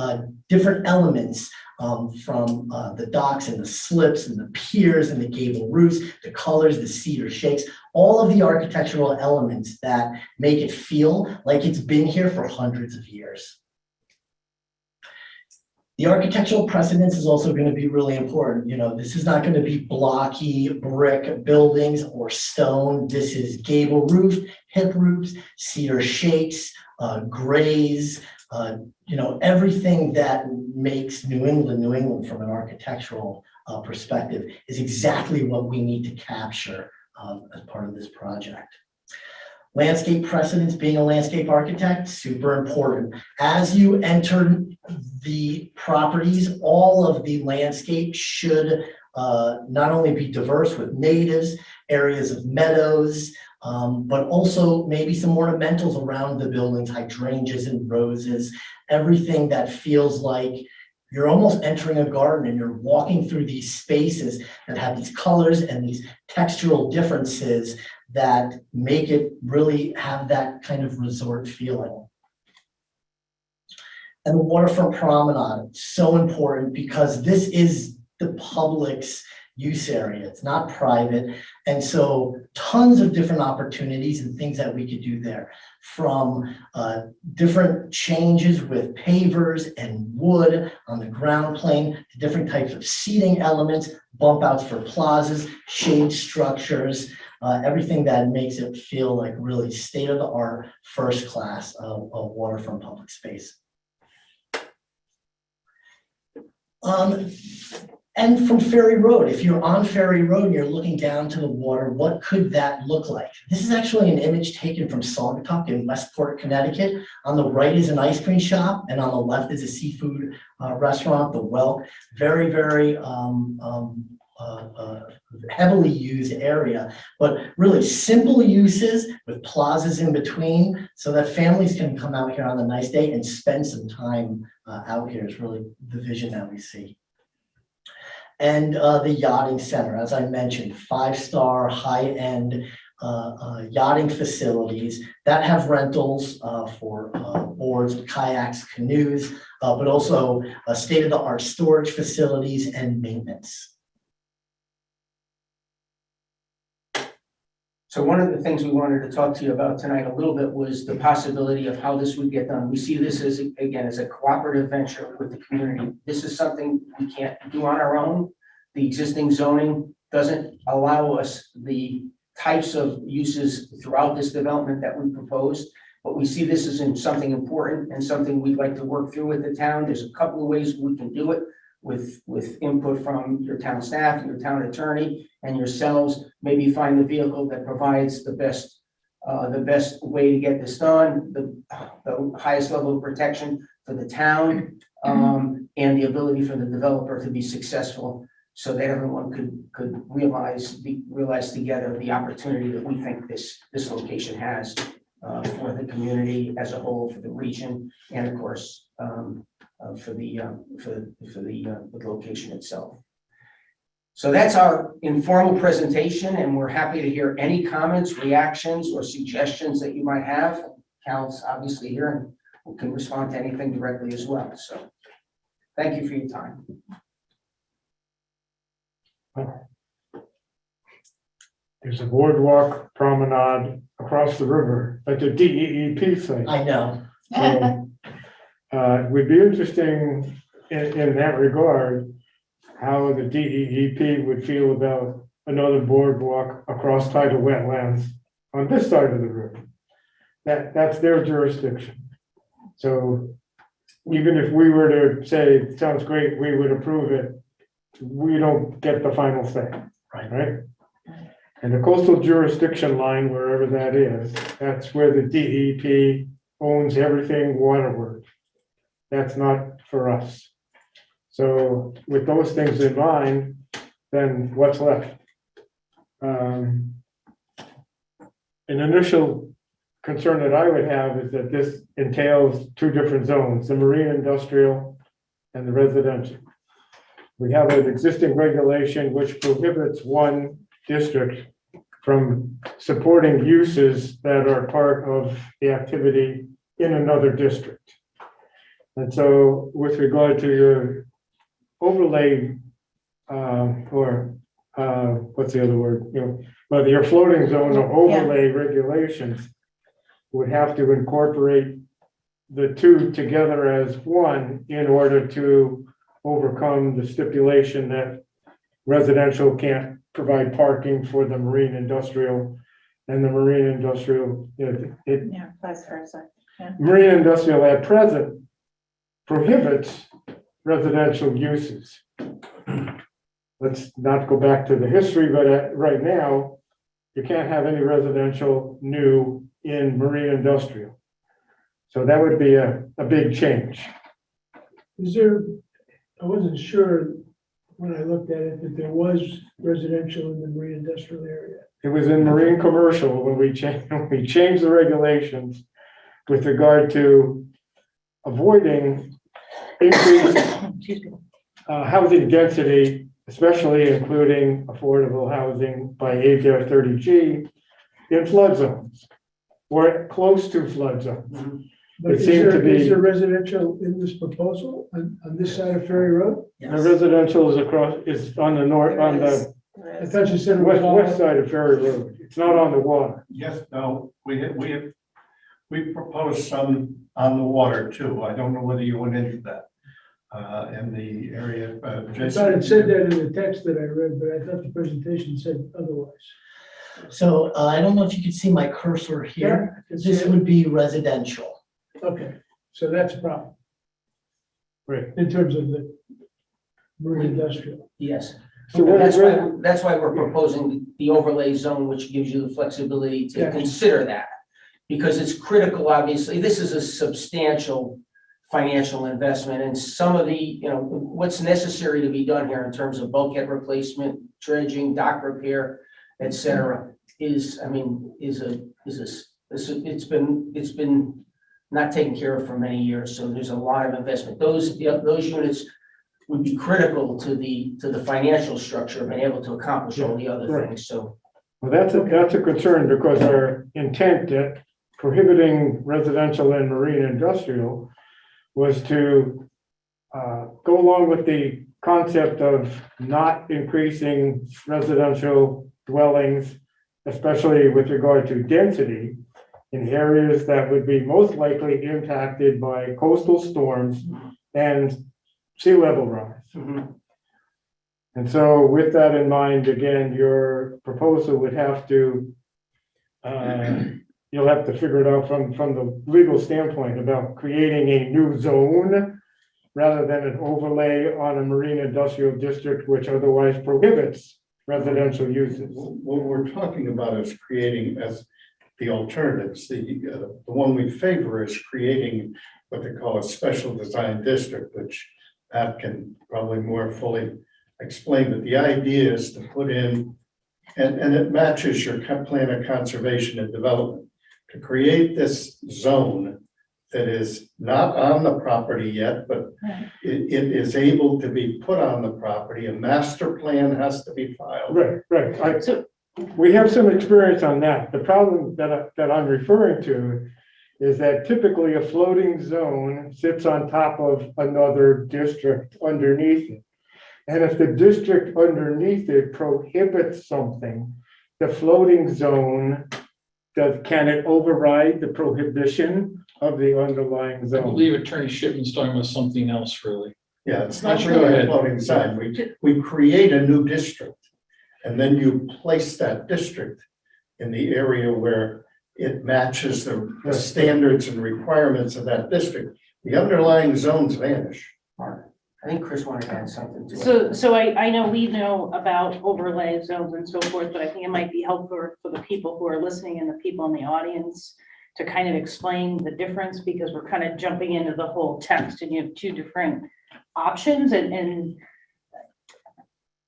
different elements from the docks and the slips and the piers and the gable roofs, the colors, the cedar shakes, all of the architectural elements that make it feel like it's been here for hundreds of years. The architectural precedence is also going to be really important. This is not going to be blocky brick buildings or stone. This is gable roof, hip roofs, cedar shakes, grays, everything that makes New England from an architectural perspective is exactly what we need to capture as part of this project. Landscape precedence, being a landscape architect, super important. As you enter the properties, all of the landscape should not only be diverse with natives, areas of meadows, but also maybe some ornamentals around the buildings, hydrangeas and roses, everything that feels like you're almost entering a garden and you're walking through these spaces that have these colors and these textural differences that make it really have that kind of resort feeling. And the waterfront promenade, so important because this is the public's use area. It's not private. And so tons of different opportunities and things that we could do there, from different changes with pavers and wood on the ground plane to different types of seating elements, bump outs for plazas, shade structures, everything that makes it feel like really state-of-the-art, first class of waterfront public space. And from Ferry Road, if you're on Ferry Road and you're looking down to the water, what could that look like? This is actually an image taken from Saugatuck in Westport, Connecticut. On the right is an ice cream shop, and on the left is a seafood restaurant, The Well. Very, very heavily used area, but really simple uses with plazas in between so that families can come out here on a nice day and spend some time out here is really the vision that we see. And the yachting center, as I mentioned, 5-star high-end yachting facilities that have rentals for boards, kayaks, canoes, but also state-of-the-art storage facilities and maintenance. So one of the things we wanted to talk to you about tonight a little bit was the possibility of how this would get done. We see this as, again, as a cooperative venture with the community. This is something we can't do on our own. The existing zoning doesn't allow us the types of uses throughout this development that we proposed, but we see this as something important and something we'd like to work through with the town. There's a couple of ways we can do it with input from your town staff, your town attorney, and yourselves. Maybe find the vehicle that provides the best way to get this done, the highest level of protection for the town, and the ability for the developer to be successful, so that everyone could realize together the opportunity that we think this location has for the community as a whole, for the region, and of course for the location itself. So that's our informal presentation, and we're happy to hear any comments, reactions, or suggestions that you might have. Cal's obviously here and can respond to anything directly as well. So thank you for your time. There's a boardwalk promenade across the river at the DEEP site. I know. So, it would be interesting in that regard, how the DEEP would feel about another boardwalk across tidal wetlands on this side of the river. That's their jurisdiction. So even if we were to say, it sounds great, we would approve it, we don't get the final say, right? And the coastal jurisdiction line, wherever that is, that's where the DEP owns everything waterward. That's not for us. So with those things in mind, then what's left? An initial concern that I would have is that this entails two different zones, the marine industrial and the residential. We have an existing regulation which prohibits one district from supporting uses that are part of the activity in another district. And so with regard to your overlay, what's the other word? But your floating zone or overlay regulations would have to incorporate the two together as one in order to overcome the stipulation that residential can't provide parking for the marine industrial, and the marine industrial, Yeah, vice versa. marine industrial at present prohibits residential uses. Let's not go back to the history, but right now, you can't have any residential new in marine industrial. So that would be a big change. Is there, I wasn't sure, when I looked at it, that there was residential in the marine industrial area. It was in marine commercial when we changed the regulations with regard to avoiding increased Excuse me. housing density, especially including affordable housing by ADR 30G in flood zones or close to flood zones. But It is seemed to there, is be- there residential in this proposal on this side of Ferry Road? The residential is on the north, on the I thought you said it was all. west side of Ferry Road. It's not on the water. Yes, no, we proposed some on the water too. I don't know whether you went into that. In the area. I thought it said that in the text that I read, but I thought the presentation said otherwise. So I don't know if you can see my cursor here. Yeah, This would be residential. okay, so that's a problem Right. in terms of the marine industrial. Yes. So what That's is why, that's why we're proposing the overlay zone, which gives you the flexibility to Yeah. consider that. Because it's critical, obviously, this is a substantial financial investment, and some of the, what's necessary to be done here in terms of bulkhead replacement, dredging, dock repair, et cetera, it's been not taken care of for many years, so there's a lot of investment. Those units would be critical to the financial structure of being able to accomplish all the other Right. things, so. Well, that's a concern because our intent at prohibiting residential and marine industrial was to go along with the concept of not increasing residential dwellings, especially with regard to density in areas that would be most likely impacted by coastal storms and sea level rise. And so with that in mind, again, your proposal would have to, you'll have to figure it out from the legal standpoint about creating a new zone rather than an overlay on a marine industrial district, which otherwise prohibits residential uses. What we're talking about is creating as the alternatives, the one we favor is creating what they call a special design district, which Pat can probably more fully explain, but the idea is to put in, and it matches your plan of conservation and development, to create this zone that is not on the property yet, but it is able to be put on the property. A master plan has to be filed. Right. So- We have some experience on that. The problem that I'm referring to is that typically a floating zone sits on top of another district underneath it. And if the district underneath it prohibits something, the floating zone, can it override the prohibition of the underlying I zone? believe Attorney Shipman's talking about something else, really. Yeah, it's not Go really a ahead. floating sign. We create a new district. And then you place that district in the area where it matches the standards and requirements of that district. The underlying zones vanish. Mark, I think Chris wanted to add something to it. So I know we know about overlay zones and so forth, but I think it might be helpful for the people who are listening and the people in the audience to kind of explain the difference, because we're kind of jumping into the whole text and you have two different options and.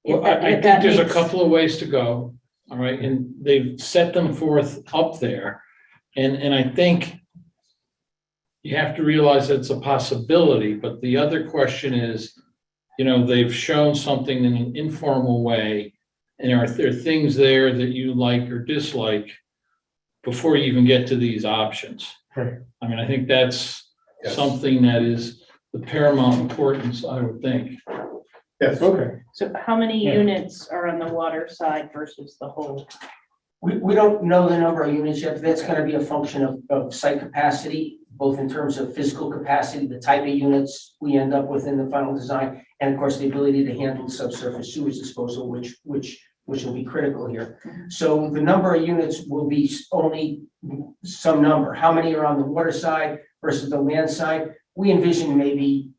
Well, I think there's a couple of ways to go, all right, and they've set them forth up there. And I think you have to realize that it's a possibility, but the other question is, they've shown something in an informal way, and are there things there that you like or dislike before you even get to these options? Right. I mean, I think that's Yes. something that is the paramount importance, I would think. Yes. Okay, So how many Yeah. units are on the water side versus the whole? We don't know the number of units yet, but that's gonna be a function of site capacity, both in terms of physical capacity, the type of units we end up with in the final design, and of course, the ability to handle subsurface sewage disposal, which will be critical here. So the number of units will be only some number. How many are on the water side versus the land side? We envision maybe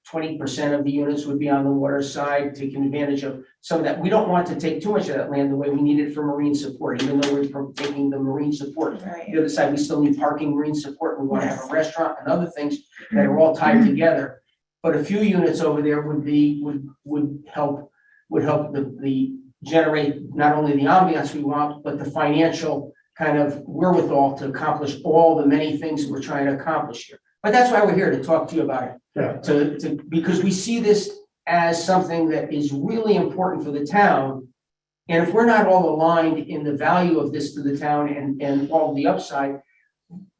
20% of the units would be on the water side, taking advantage of some of that. We don't want to take too much of that land the way we need it for marine support, even though we're taking the marine support. The other side, we still need parking, marine support. We want to have a restaurant and other things that are all tied together. but a few units over there would help the generate not only the ambiance we want, but the financial kind of wherewithal to accomplish all the many things we're trying to accomplish here. But that's why we're here, to talk to you about it. Yeah. Because we see this as something that is really important for the town. And if we're not all aligned in the value of this to the town and all the upside,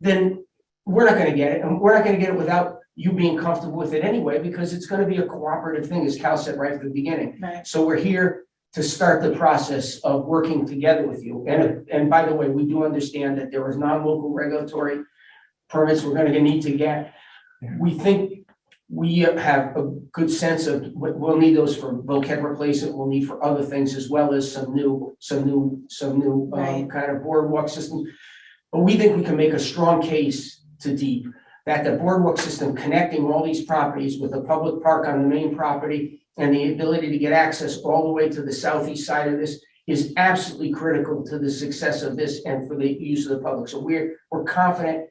then we're not gonna get it, and we're not gonna get it without you being comfortable with it anyway, because it's gonna be a cooperative thing, as Cal said right from the beginning. Right. So we're here to start the process of working together with you. And by the way, we do understand that there is non-local regulatory permits we're gonna need to get. We think we have a good sense of what we'll need those for bulkhead replacement, we'll need for other things, as well as some new Right. kind of boardwalk system. But we think we can make a strong case to DEEP that the boardwalk system connecting all these properties with a public park on the main property and the ability to get access all the way to the southeast side of this is absolutely critical to the success of this and for the use of the public. So we're confident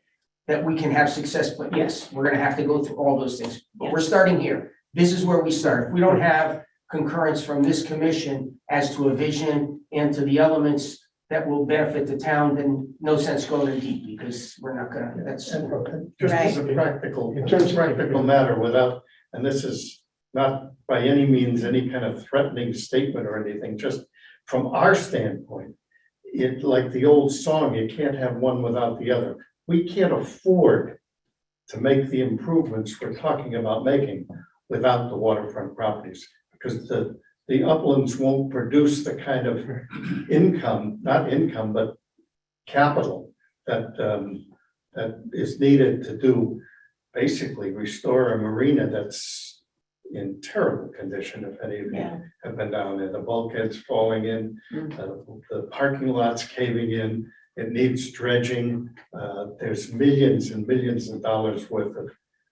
that we can have success, but yes, we're gonna have to go through all those things. But we're starting here. This is where we start. If we don't have concurrence from this commission as to a vision and to the elements that will benefit the town, then no sense going to DEEP, because we're not gonna, that's. And just as a practical matter, without, and this is not by any means any kind of threatening statement or anything, just from our standpoint, it, like the old song, you can't have one without the other. We can't afford to make the improvements we're talking about making without the waterfront properties, because the uplands won't produce the kind of income, not income, but capital that that is needed to do, basically restore a marina that's in terrible condition. If any of you Yeah. have been down there, the bulkheads falling in, the parking lots caving in, it needs dredging. There's millions and millions of dollars worth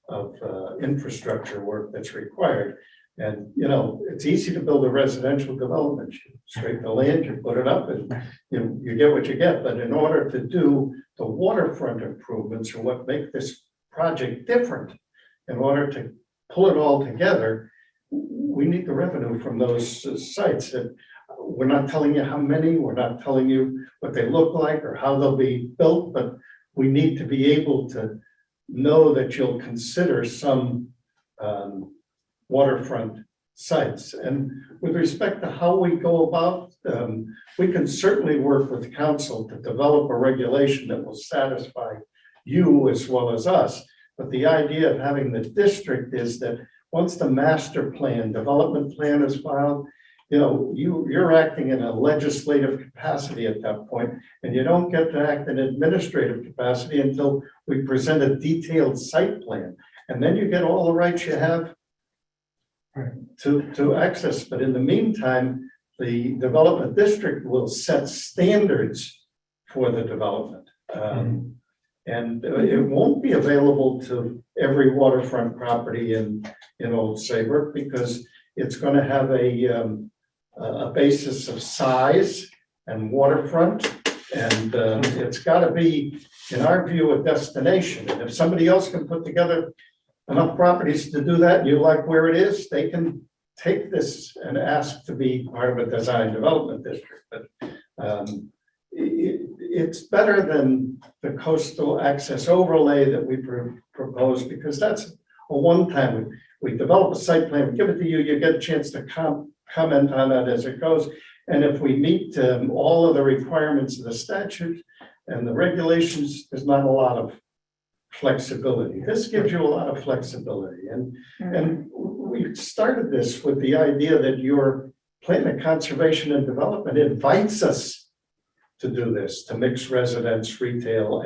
of infrastructure work that's required. And, you know, it's easy to build a residential development. You scrape the land, you put it up, and you get what you get. But in order to do the waterfront improvements, or what make this project different, in order to pull it all together, we need the revenue from those sites. And we're not telling you how many, we're not telling you what they look like or how they'll be built, but we need to be able to know that you'll consider some waterfront sites. And with respect to how we go about, we can certainly work with the council to develop a regulation that will satisfy you as well as us. But the idea of having the district is that once the master plan, development plan is filed, you know, you're acting in a legislative capacity at that point, and you don't get to act in administrative capacity until we present a detailed site plan. And then you get all the rights you have to access. But in the meantime, the development district will set standards for the development. And it won't be available to every waterfront property in Old Saybrook, because it's going to have a basis of size and waterfront. And it's got to be, in our view, a destination. And if somebody else can put together enough properties to do that, and you like where it is, they can take this and ask to be part of a design development district. But it's better than the coastal access overlay that we propose, because that's a one-time. We develop a site plan, we give it to you, you get a chance to comment on that as it goes. And if we meet all of the requirements of the statute and the regulations, there's not a lot of flexibility. This gives you a lot of flexibility. And we started this with the idea that your plan of conservation and development invites us to do this, to mix residence, retail,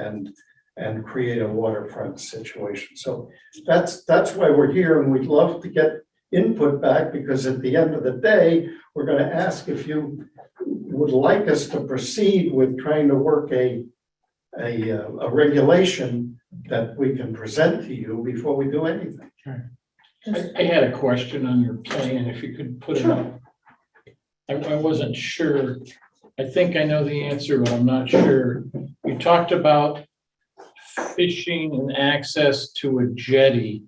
and create a waterfront situation. So that's why we're here, and we'd love to get input back, because at the end of the day, we're going to ask if you would like us to proceed with trying to work a regulation that we can present to you before we do anything. I had a question on your plan, if you could put it up. I wasn't sure. I think I know the answer, but I'm not sure. You talked about fishing and access to a jetty.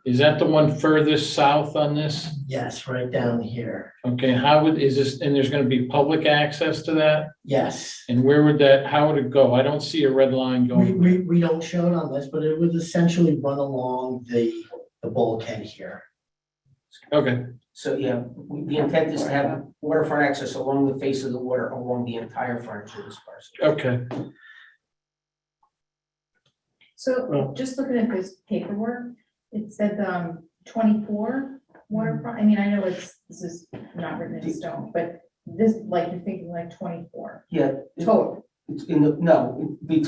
Is that the one furthest south on this? Yes, right down here. Okay, how would, is this, and there's gonna be public access to that? Yes. And where would that, how would it go? I don't see a red line We, going. we don't show it on this, but it would essentially run along the bulkhead here. Okay, So, yeah, the intent is to have waterfront access along the face of the water, along the entire frontage of this parcel. okay. So just looking at this paperwork, it said 24 waterfront. I mean, I know this is not written in stone, but this, like, you're thinking like 24 Yeah. total. It's in the, no, the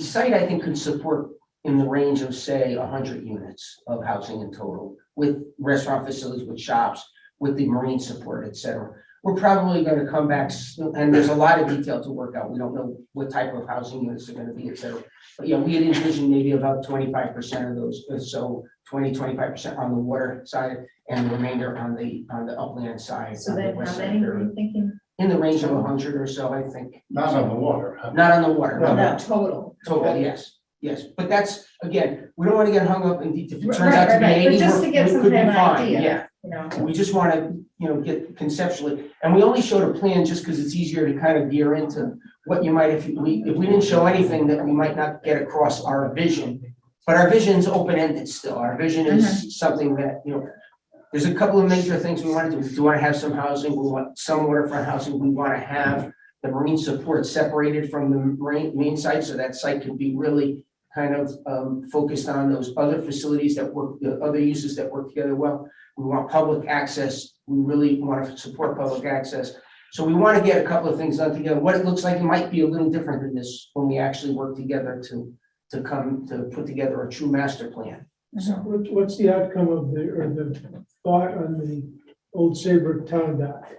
site, I think, could support in the range of, say, 100 units of housing in total, with restaurant facilities, with shops, with the marine support, et cetera. We're probably gonna come back, and there's a lot of detail to work out. We don't know what type of housing units are gonna be, et cetera. But yeah, we had envisioned maybe about 25% of those, so 25% on the water side, and the remainder on the upland side. So on the then west how side many there. were you thinking? In the range of 100 or so, I think. Not on the water. huh? Not on the water, no, No, total. total, yes, yes. But that's, again, we don't want to get hung up in detail. If it turns Right, out to right, be right. But 80, just to get we some could be kind of fine, idea. yeah. You know, We just want to, get conceptually, and we only showed a plan just because it's easier to kind of gear into what you might, if we didn't show anything that we might not get across our vision. But our vision's open-ended still. Our vision is something that, there's a couple of major things we want to do. We do want to have some housing. We want some waterfront housing. We want to have the marine support separated from the main site, so that site can be really kind of focused on those other facilities that work, the other uses that work together well. We want public access. We really want to support public access. So we want to get a couple of things done together. What it looks like, it might be a little different than this when we actually work together to come to put together a true master plan. So What's the outcome of the thought on the old Saybrook Town dock?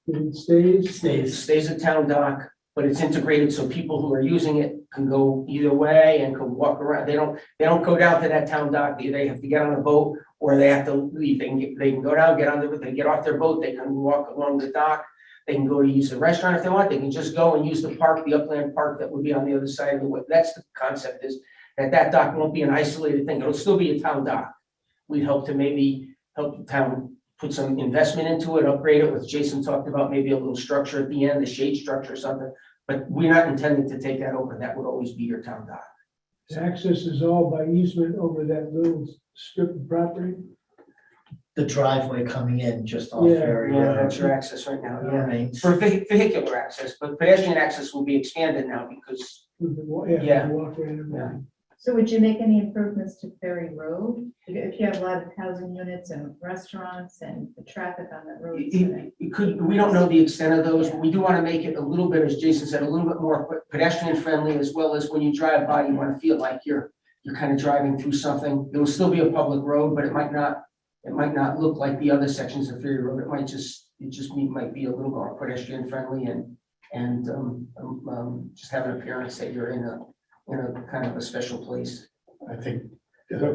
It stays? it stays a town dock, but it's integrated so people who are using it can go either way and can walk around. They don't go down to that town dock. They have to get on a boat or they have to leave. They can go down, get on the, they get off their boat, they can walk along the dock. They can go to use the restaurant if they want. They can just go and use the park, the upland park that would be on the other side of the way. That's the concept, is that dock won't be an isolated thing. It'll still be a town dock. We'd hope to maybe help the town put some investment into it, upgrade it, with Jason talked about maybe a little structure at the end, a shade structure or something. But we're not intending to take that over. That would always be your town dock. The access is all by easement over that little strip of property? The driveway coming in just off Yeah. Ferry Yeah, Road. that's your access right now, yeah. Remains. For vehicular access, but pedestrian access will be expanded now because, With the Yeah. walkway and everything. so would you make any improvements to Ferry Road? If you have a lot of housing units and restaurants and the traffic on that road? it could, we don't know the extent of those, but we do want to make it a little bit, as Jason said, a little bit more pedestrian friendly, as well as when you drive by, you want to feel like you're kind of driving through something. It will still be a public road, but it might not look like the other sections of Ferry Road. It might might be a little more pedestrian friendly and just have an appearance that you're in a kind of a special place. I think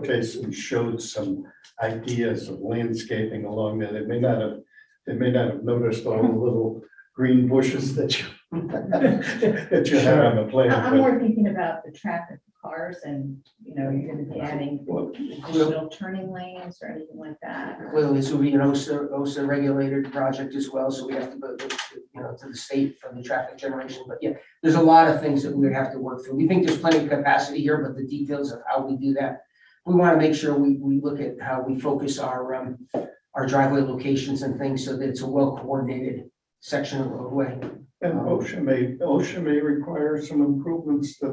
Jason showed some ideas of landscaping along there. They may not have noticed all the little green bushes that you that you have on the plan. I'm but- more thinking about the traffic, cars, and, you're gonna be adding additional turning lanes or anything like that. Clearly, this will be an OSA regulated project as well, so we have to go, to the state for the traffic generation. But yeah, there's a lot of things that we would have to work through. We think there's plenty of capacity here, but the details of how we do that, we want to make sure we look at how we focus our driveway locations and things so that it's a well coordinated section of roadway. And OSHA may require some improvements to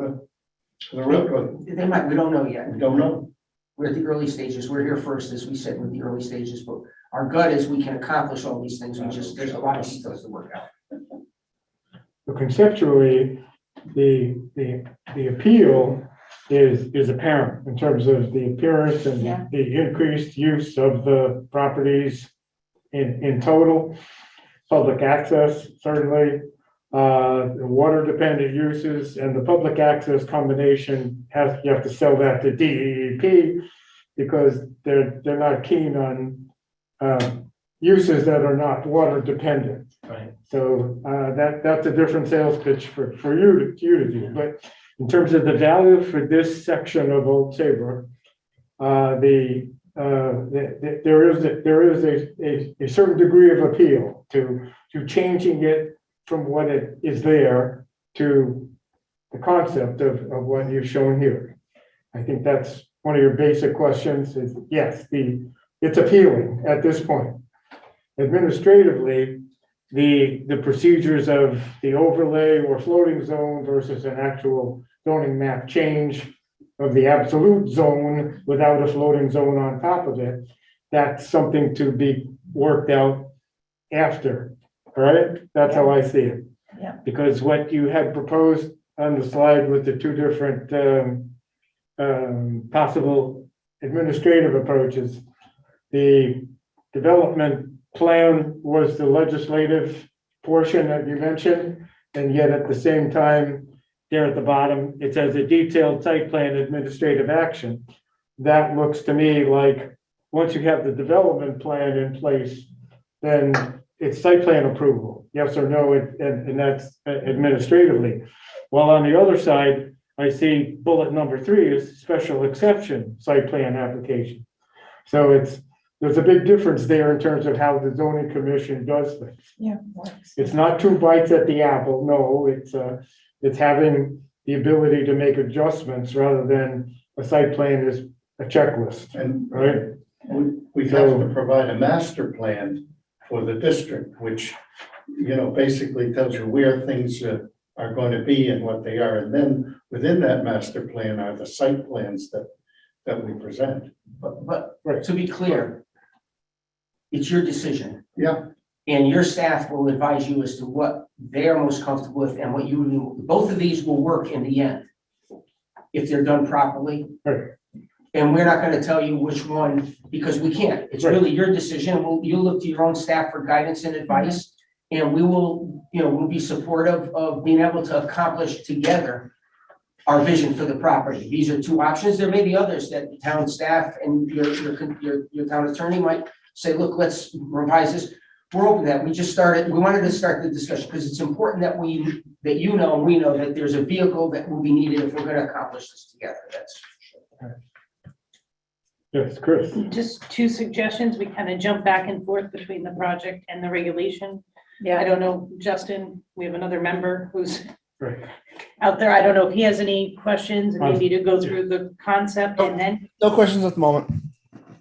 the roadway. They might, we don't know yet. We don't know. We're at the early stages. We're here first, as we said, with the early stages, but our gut is we can accomplish all these things. There's a lot of details to work out. So conceptually, the appeal is apparent in terms of the appearance and Yeah. the increased use of the properties in total. Public access, certainly, water dependent uses, and the public access combination you have to sell that to DEP because they're not keen on uses that are not water dependent. Right. So that's a different sales pitch for you to do. But in terms of the value for this section of Old Saybrook, there is a certain degree of appeal to changing it from what it is there to the concept of what you've shown here. I think that's one of your basic questions is, yes, it's appealing at this point. Administratively, the procedures of the overlay or floating zone versus an actual zoning map change of the absolute zone without a floating zone on top of it, that's something to be worked out after, all right? That's how I see it. Yeah. Because what you had proposed on the slide with the two different possible administrative approaches, the development plan was the legislative portion that you mentioned, and yet at the same time, there at the bottom, it says a detailed site plan administrative action. That looks to me like, once you have the development plan in place, then it's site plan approval, yes or no, and that's administratively. While on the other side, I see bullet number 3 is special exception site plan application. So there's a big difference there in terms of how the zoning commission does things. Yeah. Works. It's not 2 bites at the apple, no, it's having the ability to make adjustments rather than a site plan is a checklist, And right? we have to provide a master plan for the district, which, basically tells you where things are going to be and what they are. And then within that master plan are the site plans that we present. But Right. to be clear, it's your decision. Yeah, And your staff will advise you as to what they're most comfortable with and what both of these will work in the end. If they're done properly. Right. And we're not gonna tell you which one, because we can't. It's Right. really your decision. You look to your own staff for guidance and advice. And we will, we'll be supportive of being able to accomplish together our vision for the property. These are 2 options. There may be others that the town staff and your town attorney might say, look, let's revise this. We're open to that. We wanted to start the discussion because it's important that we know that there's a vehicle that will be needed if we're gonna accomplish this together. That's. Yes, Chris. Just 2 suggestions. We kind of jump back and forth between the project and the regulation. I Yeah. don't know, Justin, we have another member who's Right. out there. I don't know if he has any questions and maybe to go through the concept and then, No questions at the moment.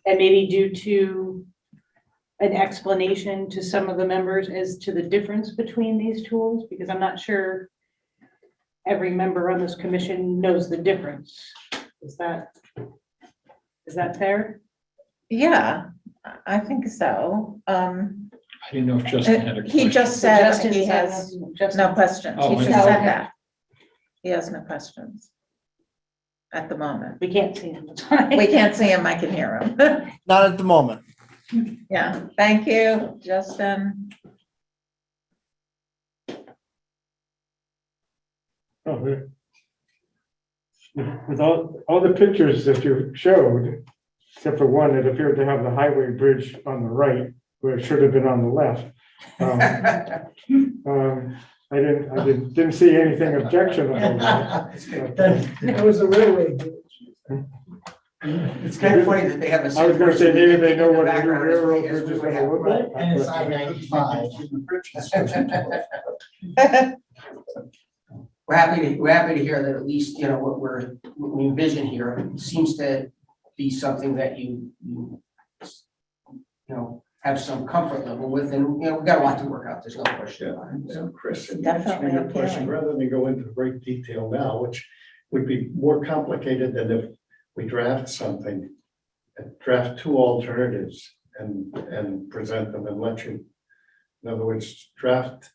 and maybe due to an explanation to some of the members as to the difference between these tools, because I'm not sure every member on this commission knows the difference. Is that fair? Yeah, I think so. I didn't know if Justin had a question. He just So said Justin he said- has Justin- no questions. Oh, He okay. just said Okay. that. He has no questions at the moment. We can't see him. That's fine. We can't see him, I can hear him. Not at the moment. Yeah, thank you, Justin. Oh, good. With all the pictures that you showed, except for one that appeared to have the highway bridge on the right, where it should have been on the left. I didn't see anything objectionable. That was a railroad bridge. It's kind of funny that they have a. I was gonna say, maybe they know what a new Background as we- railroad as bridge we is would gonna have. look like. And it's I-95. We're happy to hear that at least, what we envision here seems to be something that you have some comfort level with, and, we've got a lot to work out, there's no question about it. so Chris, in Definitely answering your question, appealing. rather than go into great detail now, which would be more complicated than if we draft something, draft 2 alternatives and present them and let you, in other words, draft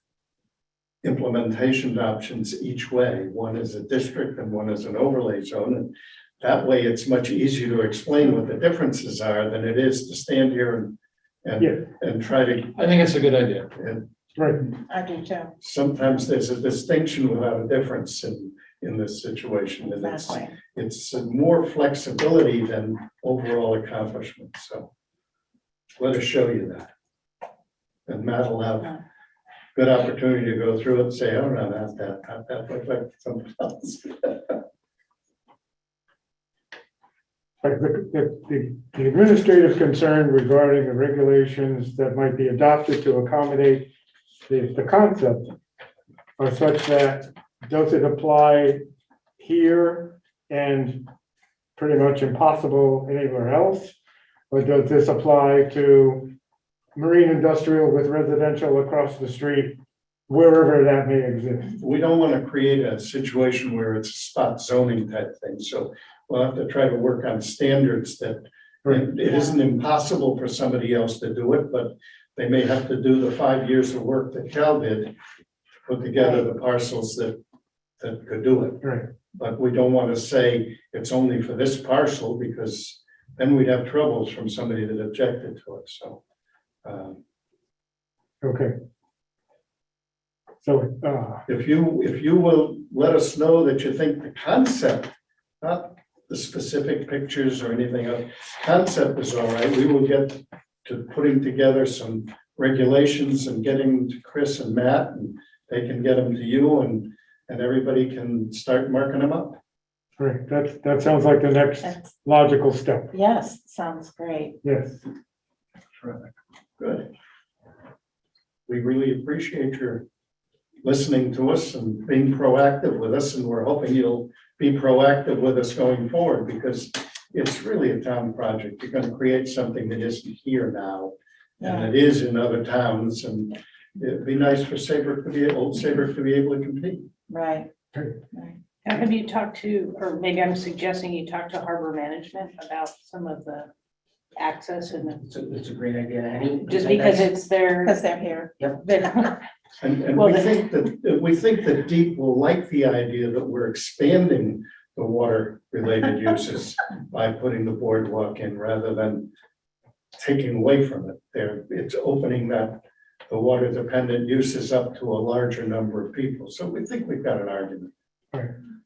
implementation options each way. One is a district and one is an overlay zone. And that way it's much easier to explain what the differences are than it is to stand here and try to, I think it's a good idea. and Right, I do too. sometimes there's a distinction without a difference in this situation. And Exactly. it's more flexibility than overall accomplishment. So let us show you that. And Matt will have good opportunity to go through it and say, oh, no, not that looked like something else. But the administrative concern regarding the regulations that might be adopted to accommodate the concept are such that, does it apply here and pretty much impossible anywhere else? Or does this apply to marine industrial with residential across the street, wherever that may exist? We don't want to create a situation where it's a spot zoning type thing, so we'll have to try to work on standards that it isn't impossible for somebody else to do it, but they may have to do the 5 years of work that Cal did to put together the parcels that could do it. Right. But we don't want to say it's only for this parcel, because then we'd have troubles from somebody that objected to it, so. Okay. So, If you will let us know that you think the concept, not the specific pictures or anything else, concept is all right, we will get to putting together some regulations and getting to Chris and Matt, and they can get them to you, and everybody can start marking them up. right, that sounds like the next That's- logical step. Yes, sounds great. Yes. Good. We really appreciate your listening to us and being proactive with us, and we're hoping you'll be proactive with us going forward, because it's really a town project. You're gonna create something that isn't here now, and it is in other towns, and it'd be nice for Old Saybrook to be able to compete. Right. Now, have you talked to, or maybe I'm suggesting you talk to harbor management about some of the access and It's a great idea. just because it's their. Because they're here. And Well, we think that Deep will like the idea that we're expanding the water-related uses by putting the boardwalk in rather than taking away from it. It's opening the water-dependent uses up to a larger number of people. So we think we've got an argument.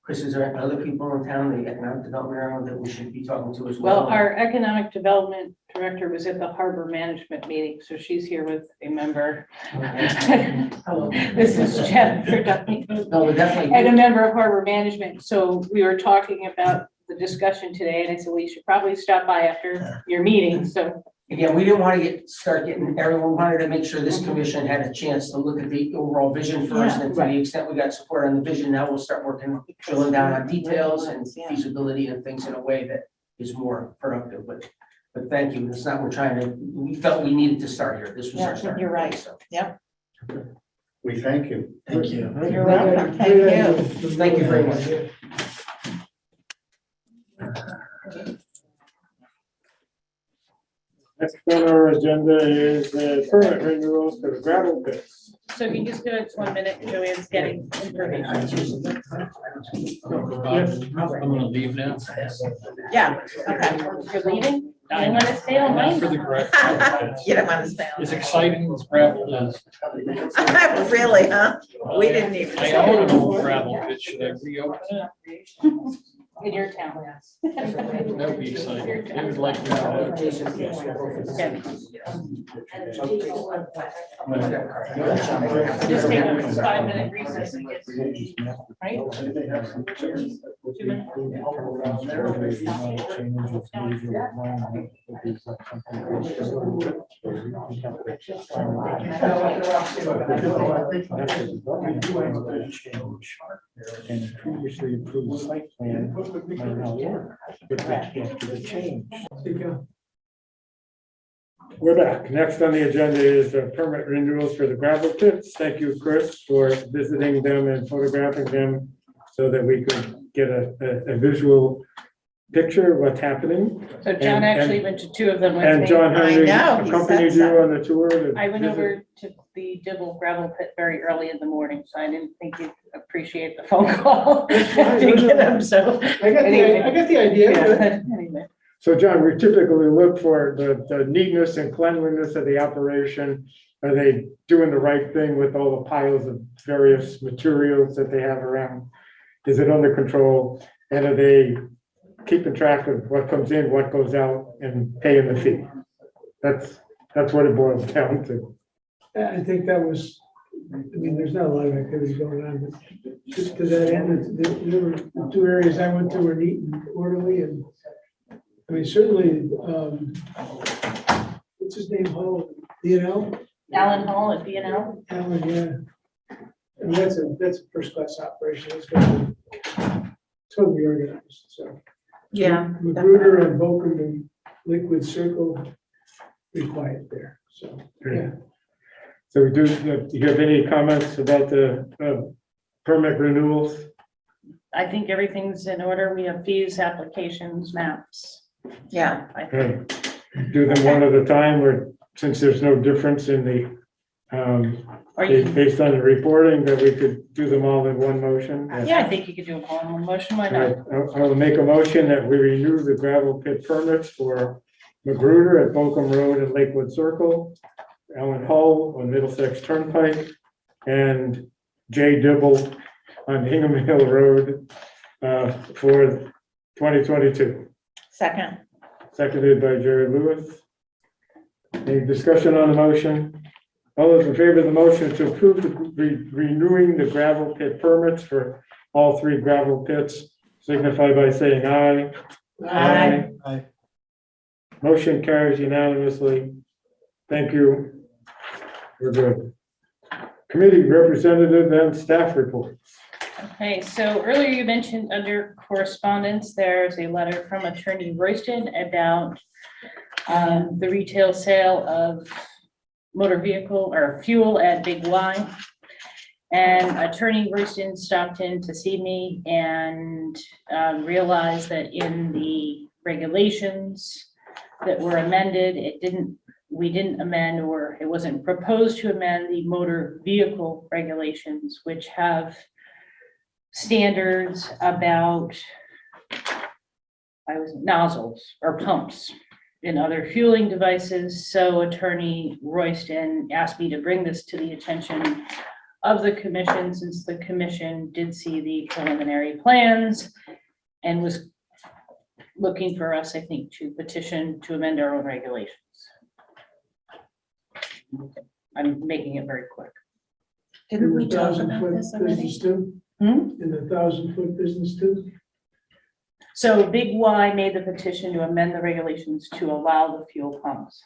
Chris, is there other people in town, the economic development area that we should be talking to as well? Well, our economic development director was at the harbor management meeting, so she's here with a member. Hello. This is Jennifer Dunning. No, we definitely. And a member of harbor management. So we were talking about the discussion today, and I said, well, you should probably stop by after your meeting, so. Again, we didn't want to start getting, everyone wanted to make sure this commission had a chance to look at the overall vision first, and to the extent we got support on the vision, now we'll start working, drilling down on details and feasibility and things in a way that is more productive, but thank you, it's not, we felt we needed to start here, this was our start. You're right. So, Yep. We thank you. Thank you. You're welcome. Thank you. Thank you very much. Next on our agenda is permit renewals for the gravel pits. So if you just give us 1 minute, Joanne's getting information. I'm gonna leave now. Yeah, okay. You're leaving? I want to stay on Not for mine. the gravel. You don't want to stay on. As exciting as gravel is. Really, huh? We didn't even. I own an old gravel pit. Should I reopen it? In your town, yes. That would be exciting. They would like me to. Just take a 5-minute recess and get, right? 2 minutes. And previously approved site plan might not work, but they can't do the change. We're back. Next on the agenda is permit renewals for the gravel pits. Thank you, Chris, for visiting them and photographing them so that we could get a visual picture of what's happening. So John actually went to 2 of them with And me. John Henry I know, he accompanied said you so. on the tour. to I went visit. over to the Dibble gravel pit very early in the morning, so I didn't think you'd appreciate the phone call. To get them, so. I got the idea. Yeah, anyway. So John, we typically look for the neatness and cleanliness of the operation. Are they doing the right thing with all the piles of various materials that they have around? Is it under control? And are they keeping track of what comes in, what goes out, and paying the fee? That's what it boils down to. I think that was, I mean, there's not a lot of activity going on, but just to that end, there were the 2 areas I went to were neat and orderly, and I mean, certainly, what's his name, Hall, DNL? Alan Hall at B&L. Alan, yeah. I mean, that's a first-class operation. It's gonna be totally organized, so. Yeah. Magruder and Bokum and Liquid Circle, be quiet there, so, yeah. So do you have any comments about the permit renewals? I think everything's in order. We have fees, applications, maps. Yeah, I think Do them one at a time, or since there's no difference in the, Or you, based on the reporting, that we could do them all in one motion? yeah, I think you could do a call in motion. Why not? I will make a motion that we renew the gravel pit permits for Magruder at Bokum Road and Lakewood Circle, Allen Hull on Middlesex Turnpike, and J Dibble on Hingham Hill Road for 2022. second. Seconded by Jerry Lewis. Any discussion on the motion? All those in favor of the motion to approve the renewing the gravel pit permits for all three gravel pits, signify by saying aye. Aye. Aye. Motion carries unanimously. Thank you. We're good. Committee representative and staff reports. Okay, so earlier you mentioned under correspondence, there's a letter from Attorney Royston about the retail sale of motor vehicle or fuel at Big Y. And Attorney Royston stopped in to see me and realized that in the regulations that were amended, we didn't amend, or it wasn't proposed to amend the motor vehicle regulations, which have standards about nozzles or pumps and other fueling devices. So Attorney Royston asked me to bring this to the attention of the commission, since the commission did see the preliminary plans and was looking for us, I think, to petition to amend our own regulations. I'm making it very quick. Didn't we In the talk 1,000 about foot this already? business too? Hmm? In the 1,000-foot business too? So Big Y made the petition to amend the regulations to allow the fuel pumps.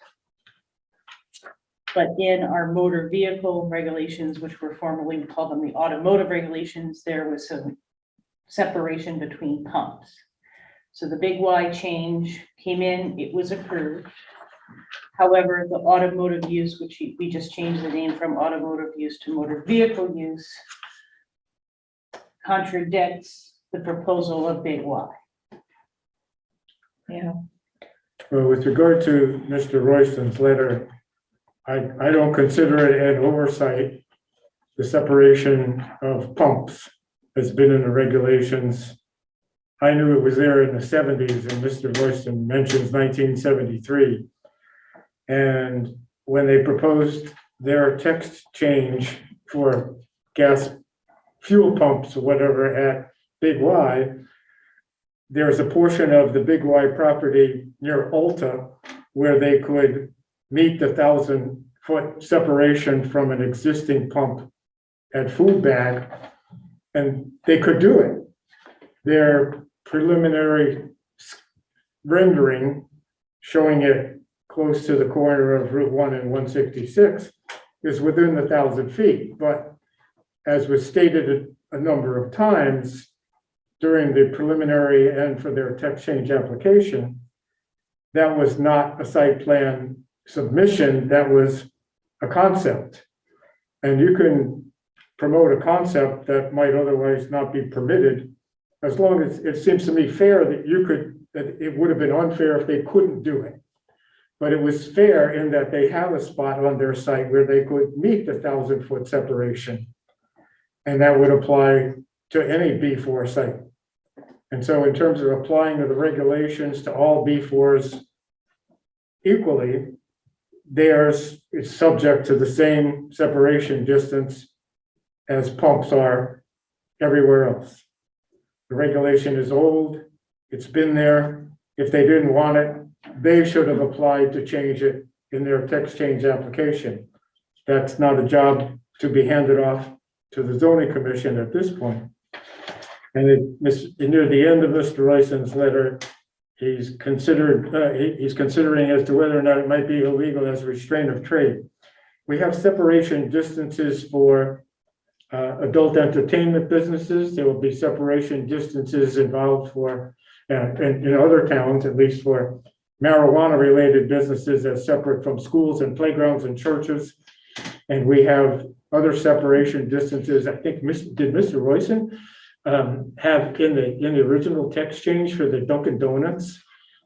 But in our motor vehicle regulations, which were formerly, we called them the automotive regulations, there was some separation between pumps. So the Big Y change came in, it was approved. However, the automotive use, which we just changed the name from automotive use to motor vehicle use, contradicts the proposal of Big Y. Yeah. Well, with regard to Mr. Royston's letter, I don't consider it an oversight. The separation of pumps has been in the regulations. I knew it was there in the 70s, and Mr. Royston mentions 1973. And when they proposed their text change for gas fuel pumps or whatever at Big Y, there's a portion of the Big Y property near Alta where they could meet the 1,000-foot separation from an existing pump at Food Bag, and they could do it. Their preliminary rendering showing it close to the corner of Route 1 and 166 is within the 1,000 feet. But as was stated a number of times during the preliminary and for their text change application, that was not a site plan submission, that was a concept. And you can promote a concept that might otherwise not be permitted, as long as it seems to me fair that you could, that it would have been unfair if they couldn't do it. But it was fair in that they have a spot on their site where they could meet the 1,000-foot separation. And that would apply to any B4 site. And so in terms of applying of the regulations to all B4s equally, theirs is subject to the same separation distance as pumps are everywhere else. The regulation is old, it's been there. If they didn't want it, they should have applied to change it in their text change application. That's not a job to be handed off to the zoning commission at this point. And near the end of Mr. Royston's letter, he's considering as to whether or not it might be illegal as a restraint of trade. We have separation distances for adult entertainment businesses. There will be separation distances involved for, in other towns, at least for marijuana-related businesses as separate from schools and playgrounds and churches. And we have other separation distances. I think, did Mr. Royson have in the original text change for the Dunkin' Donuts,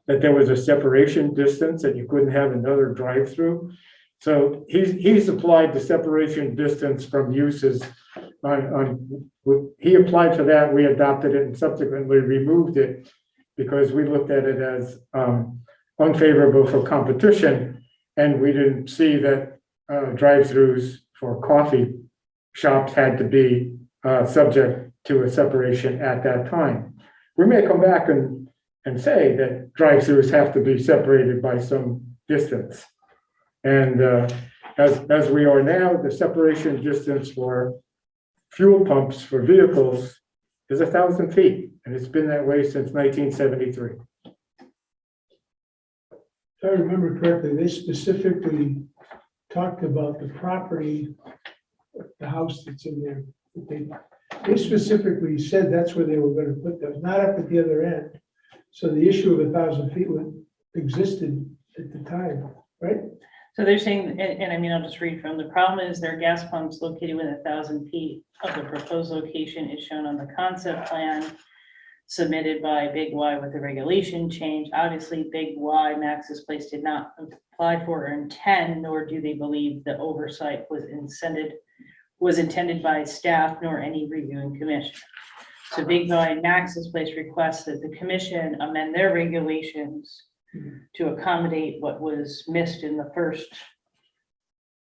that there was a separation distance that you couldn't have another drive-through? So he's applied the separation distance from uses he applied for that, we adopted it and subsequently removed it because we looked at it as unfavorable for competition, and we didn't see that drive-throughs for coffee shops had to be subject to a separation at that time. We may come back and say that drive-throughs have to be separated by some distance. And as we are now, the separation distance for fuel pumps for vehicles is 1,000 feet, and it's been that way since 1973. If I remember correctly, they specifically talked about the property, the house that's in there. They specifically said that's where they were gonna put those, not up at the other end. So the issue of 1,000 feet existed at the time, right? So they're saying, and I mean, I'll just read from, the problem is their gas pumps located within 1,000 feet of the proposed location is shown on the concept plan submitted by Big Y with the regulation change. Obviously, Big Y, Max's Place, did not apply for or intend, nor do they believe the oversight was intended by staff nor any reviewing commission. So Big Y, Max's Place requests that the commission amend their regulations to accommodate what was missed in the first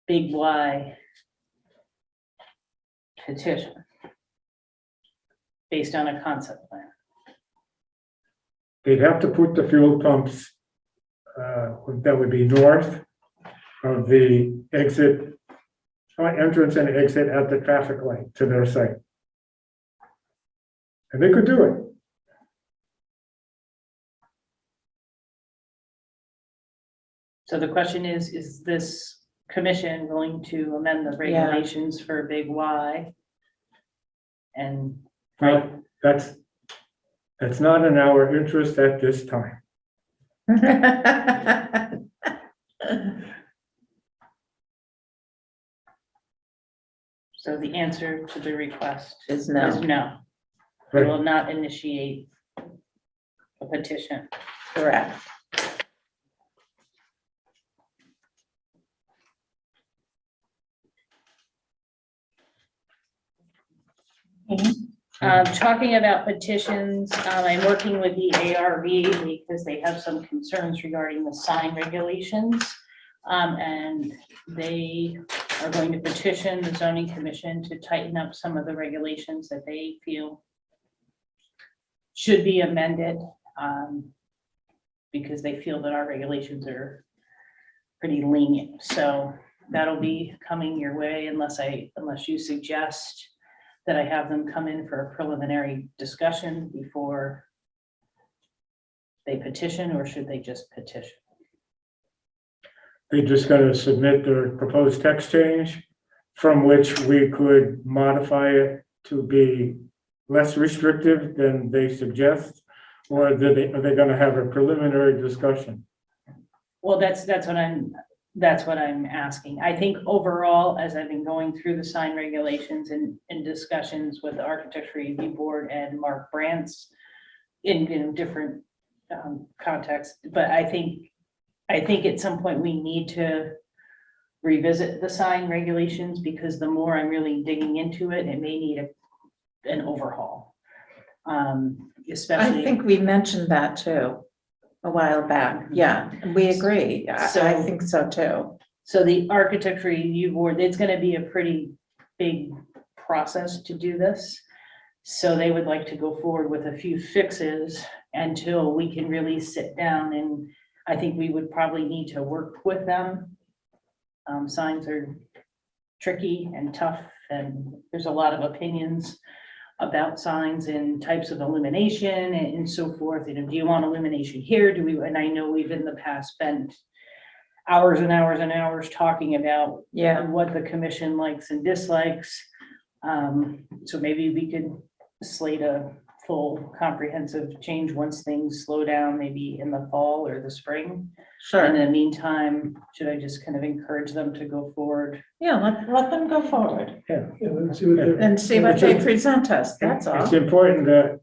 Big Y petition based on a concept plan. They'd have to put the fuel pumps that would be north of the exit, entrance and exit at the traffic light to their site. And they could do it. So the question is this commission willing to amend the regulations for Big Y? And Well, that's not in our interest at this time. so the answer to the request Is is no, no. We Right. will not initiate a petition. correct. Talking about petitions, I'm working with the ARB because they have some concerns regarding the sign regulations. And they are going to petition the zoning commission to tighten up some of the regulations that they feel should be amended, because they feel that our regulations are pretty lenient. So that'll be coming your way unless you suggest that I have them come in for a preliminary discussion before they petition, or should they just petition? They're just going to submit their proposed text change from which we could modify it to be less restrictive than they suggest, or are they going to have a preliminary discussion? Well, that's what I'm asking. I think overall, as I've been going through the sign regulations and in discussions with the Architecture Review Board and Mark Brantz in different contexts, but I think at some point we need to revisit the sign regulations, because the more I'm really digging into it, it may need an overhaul. Especially. I think we mentioned that too, a while back. Yeah, we agree. I So- think so too. So the Architecture Review Board, it's gonna be a pretty big process to do this. So they would like to go forward with a few fixes until we can really sit down, and I think we would probably need to work with them. Signs are tricky and tough, and there's a lot of opinions about signs and types of illumination and so forth. You know, do you want illumination here? Do we, and I know we've in the past spent hours and hours and hours talking about Yeah, what the commission likes and dislikes. So maybe we could slate a full comprehensive change once things slow down, maybe in the fall or the spring. And in sure. the meantime, should I just kind of encourage them to go forward? Yeah, let them go forward Yeah, let's see what they're. and see what they present us. That's all. It's important that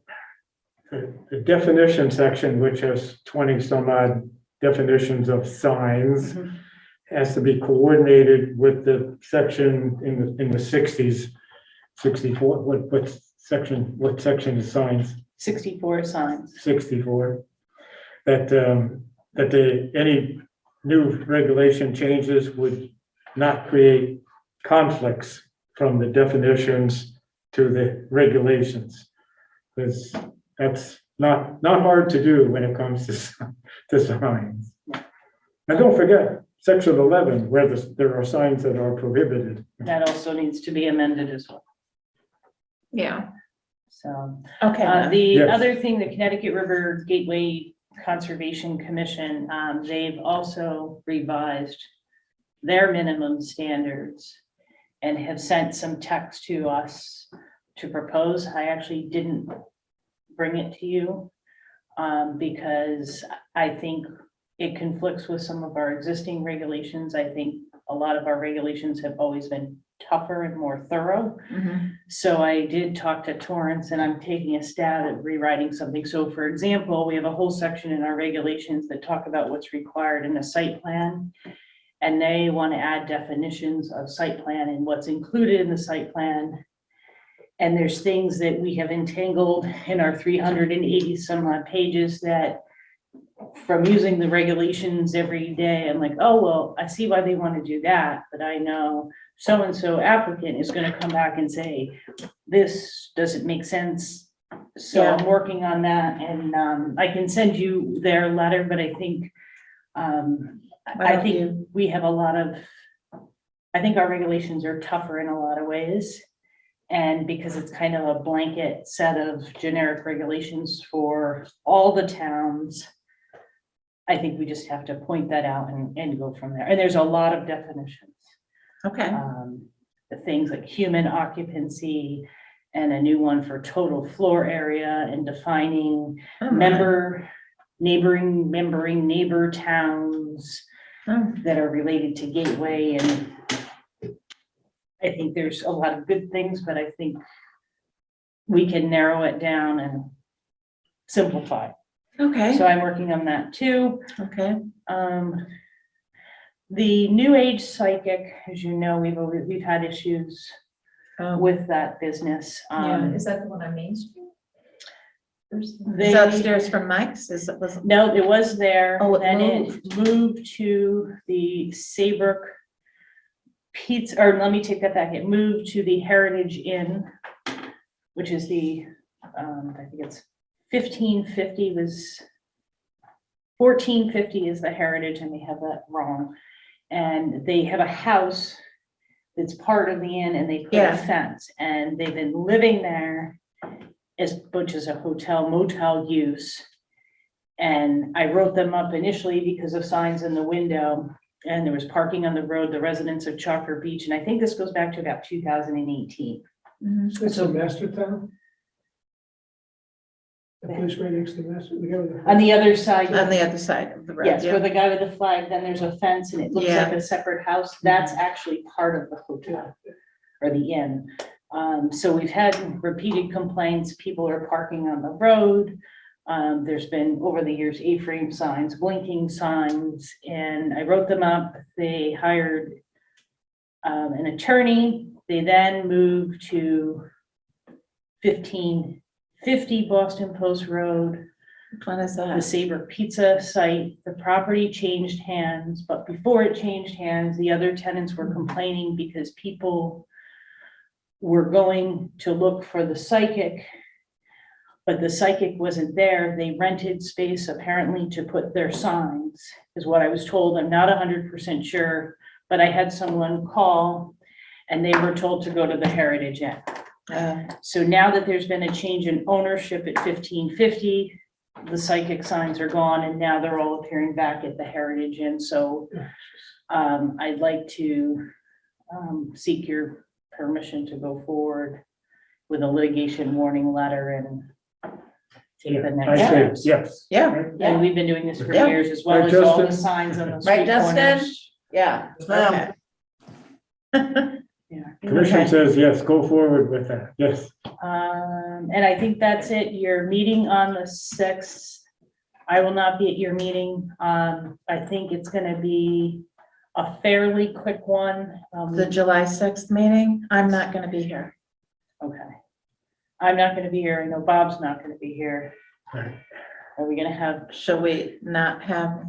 the definition section, which has 20 some odd definitions of signs, Mhm. has to be coordinated with the section in the 60s, 64, what section is signs? 64 signs. 64. Any new regulation changes would not create conflicts from the definitions to the regulations. Because that's not hard to do when it comes to signs. And don't forget, section 11, where there are signs that are prohibited. That also needs to be amended as well. Yeah, So okay. the Yes. other thing, the Connecticut River Gateway Conservation Commission, they've also revised their minimum standards and have sent some text to us to propose. I actually didn't bring it to you because I think it conflicts with some of our existing regulations. I think a lot of our regulations have always been tougher and more thorough. Mhm. So I did talk to Torrance and I'm taking a stab at rewriting something. So for example, we have a whole section in our regulations that talk about what's required in a site plan. And they want to add definitions of site plan and what's included in the site plan. And there's things that we have entangled in our 380 some odd pages that from using the regulations every day, I'm like, oh, well, I see why they want to do that, but I know so-and-so applicant is going to come back and say, this doesn't make sense. So I'm working on that and I can send you their letter, but I think I think we have a lot of, I think our regulations are tougher in a lot of ways. And because it's kind of a blanket set of generic regulations for all the towns, I think we just have to point that out and go from there. And there's a lot of definitions. Okay, The things like human occupancy and a new one for total floor area and defining all right. neighboring neighbor towns Oh, that are related to Gateway. And I think there's a lot of good things, but I think we can narrow it down and simplify. okay, So I'm working on that too. okay. The New Age Psychic, as you know, we've had issues Oh, with that business. Is that the one on Main Street? Is They, that upstairs from Mike's? Is it, was, no, it was there. Oh, it Then it moved to the Saybrook Pizza, or let me take that back. It moved to the Heritage Inn, which is the, I think it's 1550 was 1450 is the Heritage, and they have that wrong. And they have a house that's part of the inn and they put a Yeah. fence and they've been living there which is a hotel motel use. And I wrote them up initially because of signs in the window and there was parking on the road, the residents of Chalker Beach. And I think this goes back to about 2018. mhm. It's a master town? The place right next to master. On the other side. On the other side of the road. Yes, yeah. where the guy with the flag, then there's a fence and it looks Yeah. like a separate house. That's actually part of the hotel or the inn. So we've had repeated complaints. People are parking on the road. There's been over the years A-frame signs, blinking signs, and I wrote them up. They hired an attorney. They then moved to 1550 Boston Post Road. Which one is The that? Sabre Pizza site. The property changed hands, but before it changed hands, the other tenants were complaining because people were going to look for the psychic, but the psychic wasn't there. They rented space apparently to put their signs, is what I was told. I'm not 100% sure, but I had someone call and they were told to go to the Heritage Inn. So now that there's been a change in ownership at 1550, the psychic signs are gone and now they're all appearing back at the Heritage Inn. So I'd like to seek your permission to go forward with a litigation warning letter and take the I next say, steps. yes. Yeah, And we've been doing this for Yeah. years, as well Right, as all the Justin? signs on the Right, street Justin? corners. yeah. ma'am. Okay. Yeah. Commission Okay. says yes, go forward with that, yes. And I think that's it. Your meeting on the 6th. I will not be at your meeting. I think it's gonna be a fairly quick one. The July 6th meeting, I'm not gonna be here. Okay. I'm not gonna be here. I know Bob's not gonna be here. Right. Are we gonna have, Shall we not have,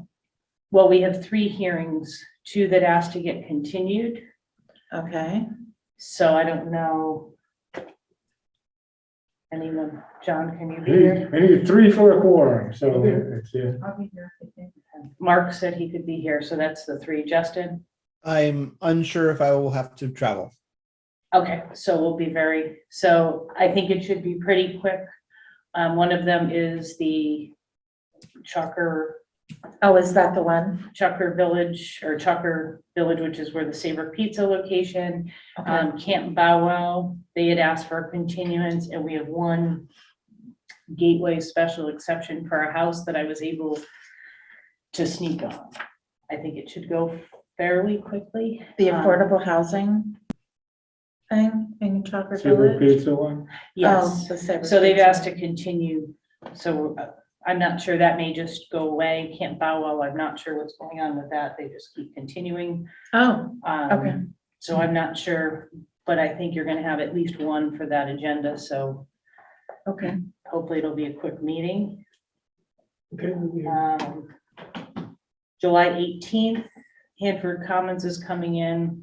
well, we have 3 hearings, 2 that asked to get continued. okay, So I don't know. Anyone, John, can you be We here? need 3 for a quorum, so it's, yeah. I'll be here, I think. Mark said he could be here, so that's the 3. Justin? I'm unsure if I will have to travel. Okay, so so I think it should be pretty quick. One of them is the Chucker oh, is that the one? Village, which is where the Saber Pizza location, Okay. Camp Bow Wow. They had asked for a continuance, and we have one gateway special exception for a house that I was able to sneak on. I think it should go fairly quickly. The affordable housing thing in Chalker Saber Village? Pizza one. Yes. Oh, the Sabre So they've Pizza. asked to continue, so I'm not sure, that may just go away. Camp Bow Wow, I'm not sure what's going on with that. They just keep continuing. Oh, okay. So I'm not sure, but I think you're gonna have at least one for that agenda, so okay. hopefully it'll be a quick meeting. Okay, we'll be here. July 18th, Hanford Commons is coming in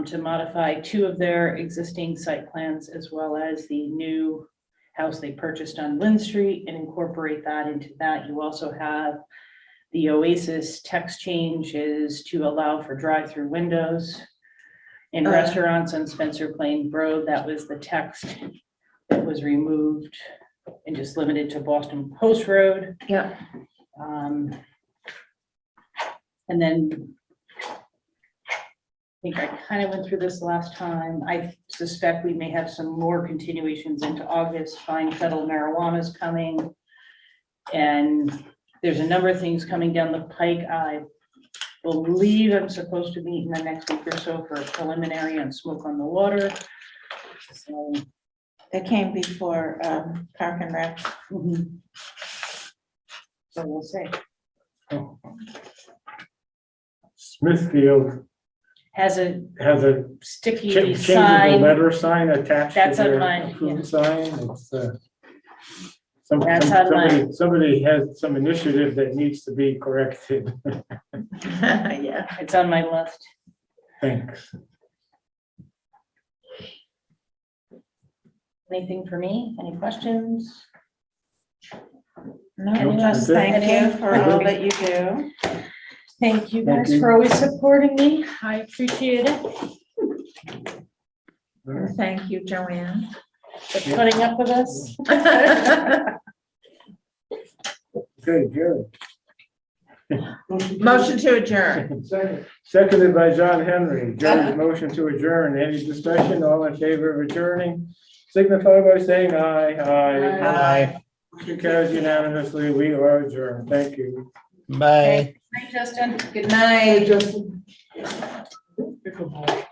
to modify 2 of their existing site plans, as well as the new house they purchased on Lynn Street, and incorporate that into that. You also have the Oasis text change is to allow for drive-through windows in restaurants on Spencer Plain Road. That was the text that was removed and just limited to Boston Post Road. Yeah, And then I think I kind of went through this last time. I suspect we may have some more continuations into August. Fine federal marijuana is coming. And there's a number of things coming down the pike. I believe I'm supposed to meet in the next week or so for a preliminary on smoke on the water. So, it came before Park and Rec. so we'll see. Oh. Smithfield Has a has a sticky changeable sign. letter sign attached to That's on their mine, yeah. approved sign. It's, That's on mine. somebody has some initiative that needs to be corrected. Yeah. It's on my list. Thanks. Anything for me? Any questions? No, Anyone? just thank you for Thank all you. that you do. Thank you Thank guys you. for always supporting me. I appreciate it. And thank you, Joanne. For putting up with us. Okay, Jerry. Motion to adjourn. Second. Seconded by John Henry. Jerry's motion to adjourn. Any discussion? All in favor of adjourning? Signify by saying aye. Aye. Motion carries unanimously. We are adjourned. Thank you. Bye. Hi, Justin. Good night. Justin. Pickleball.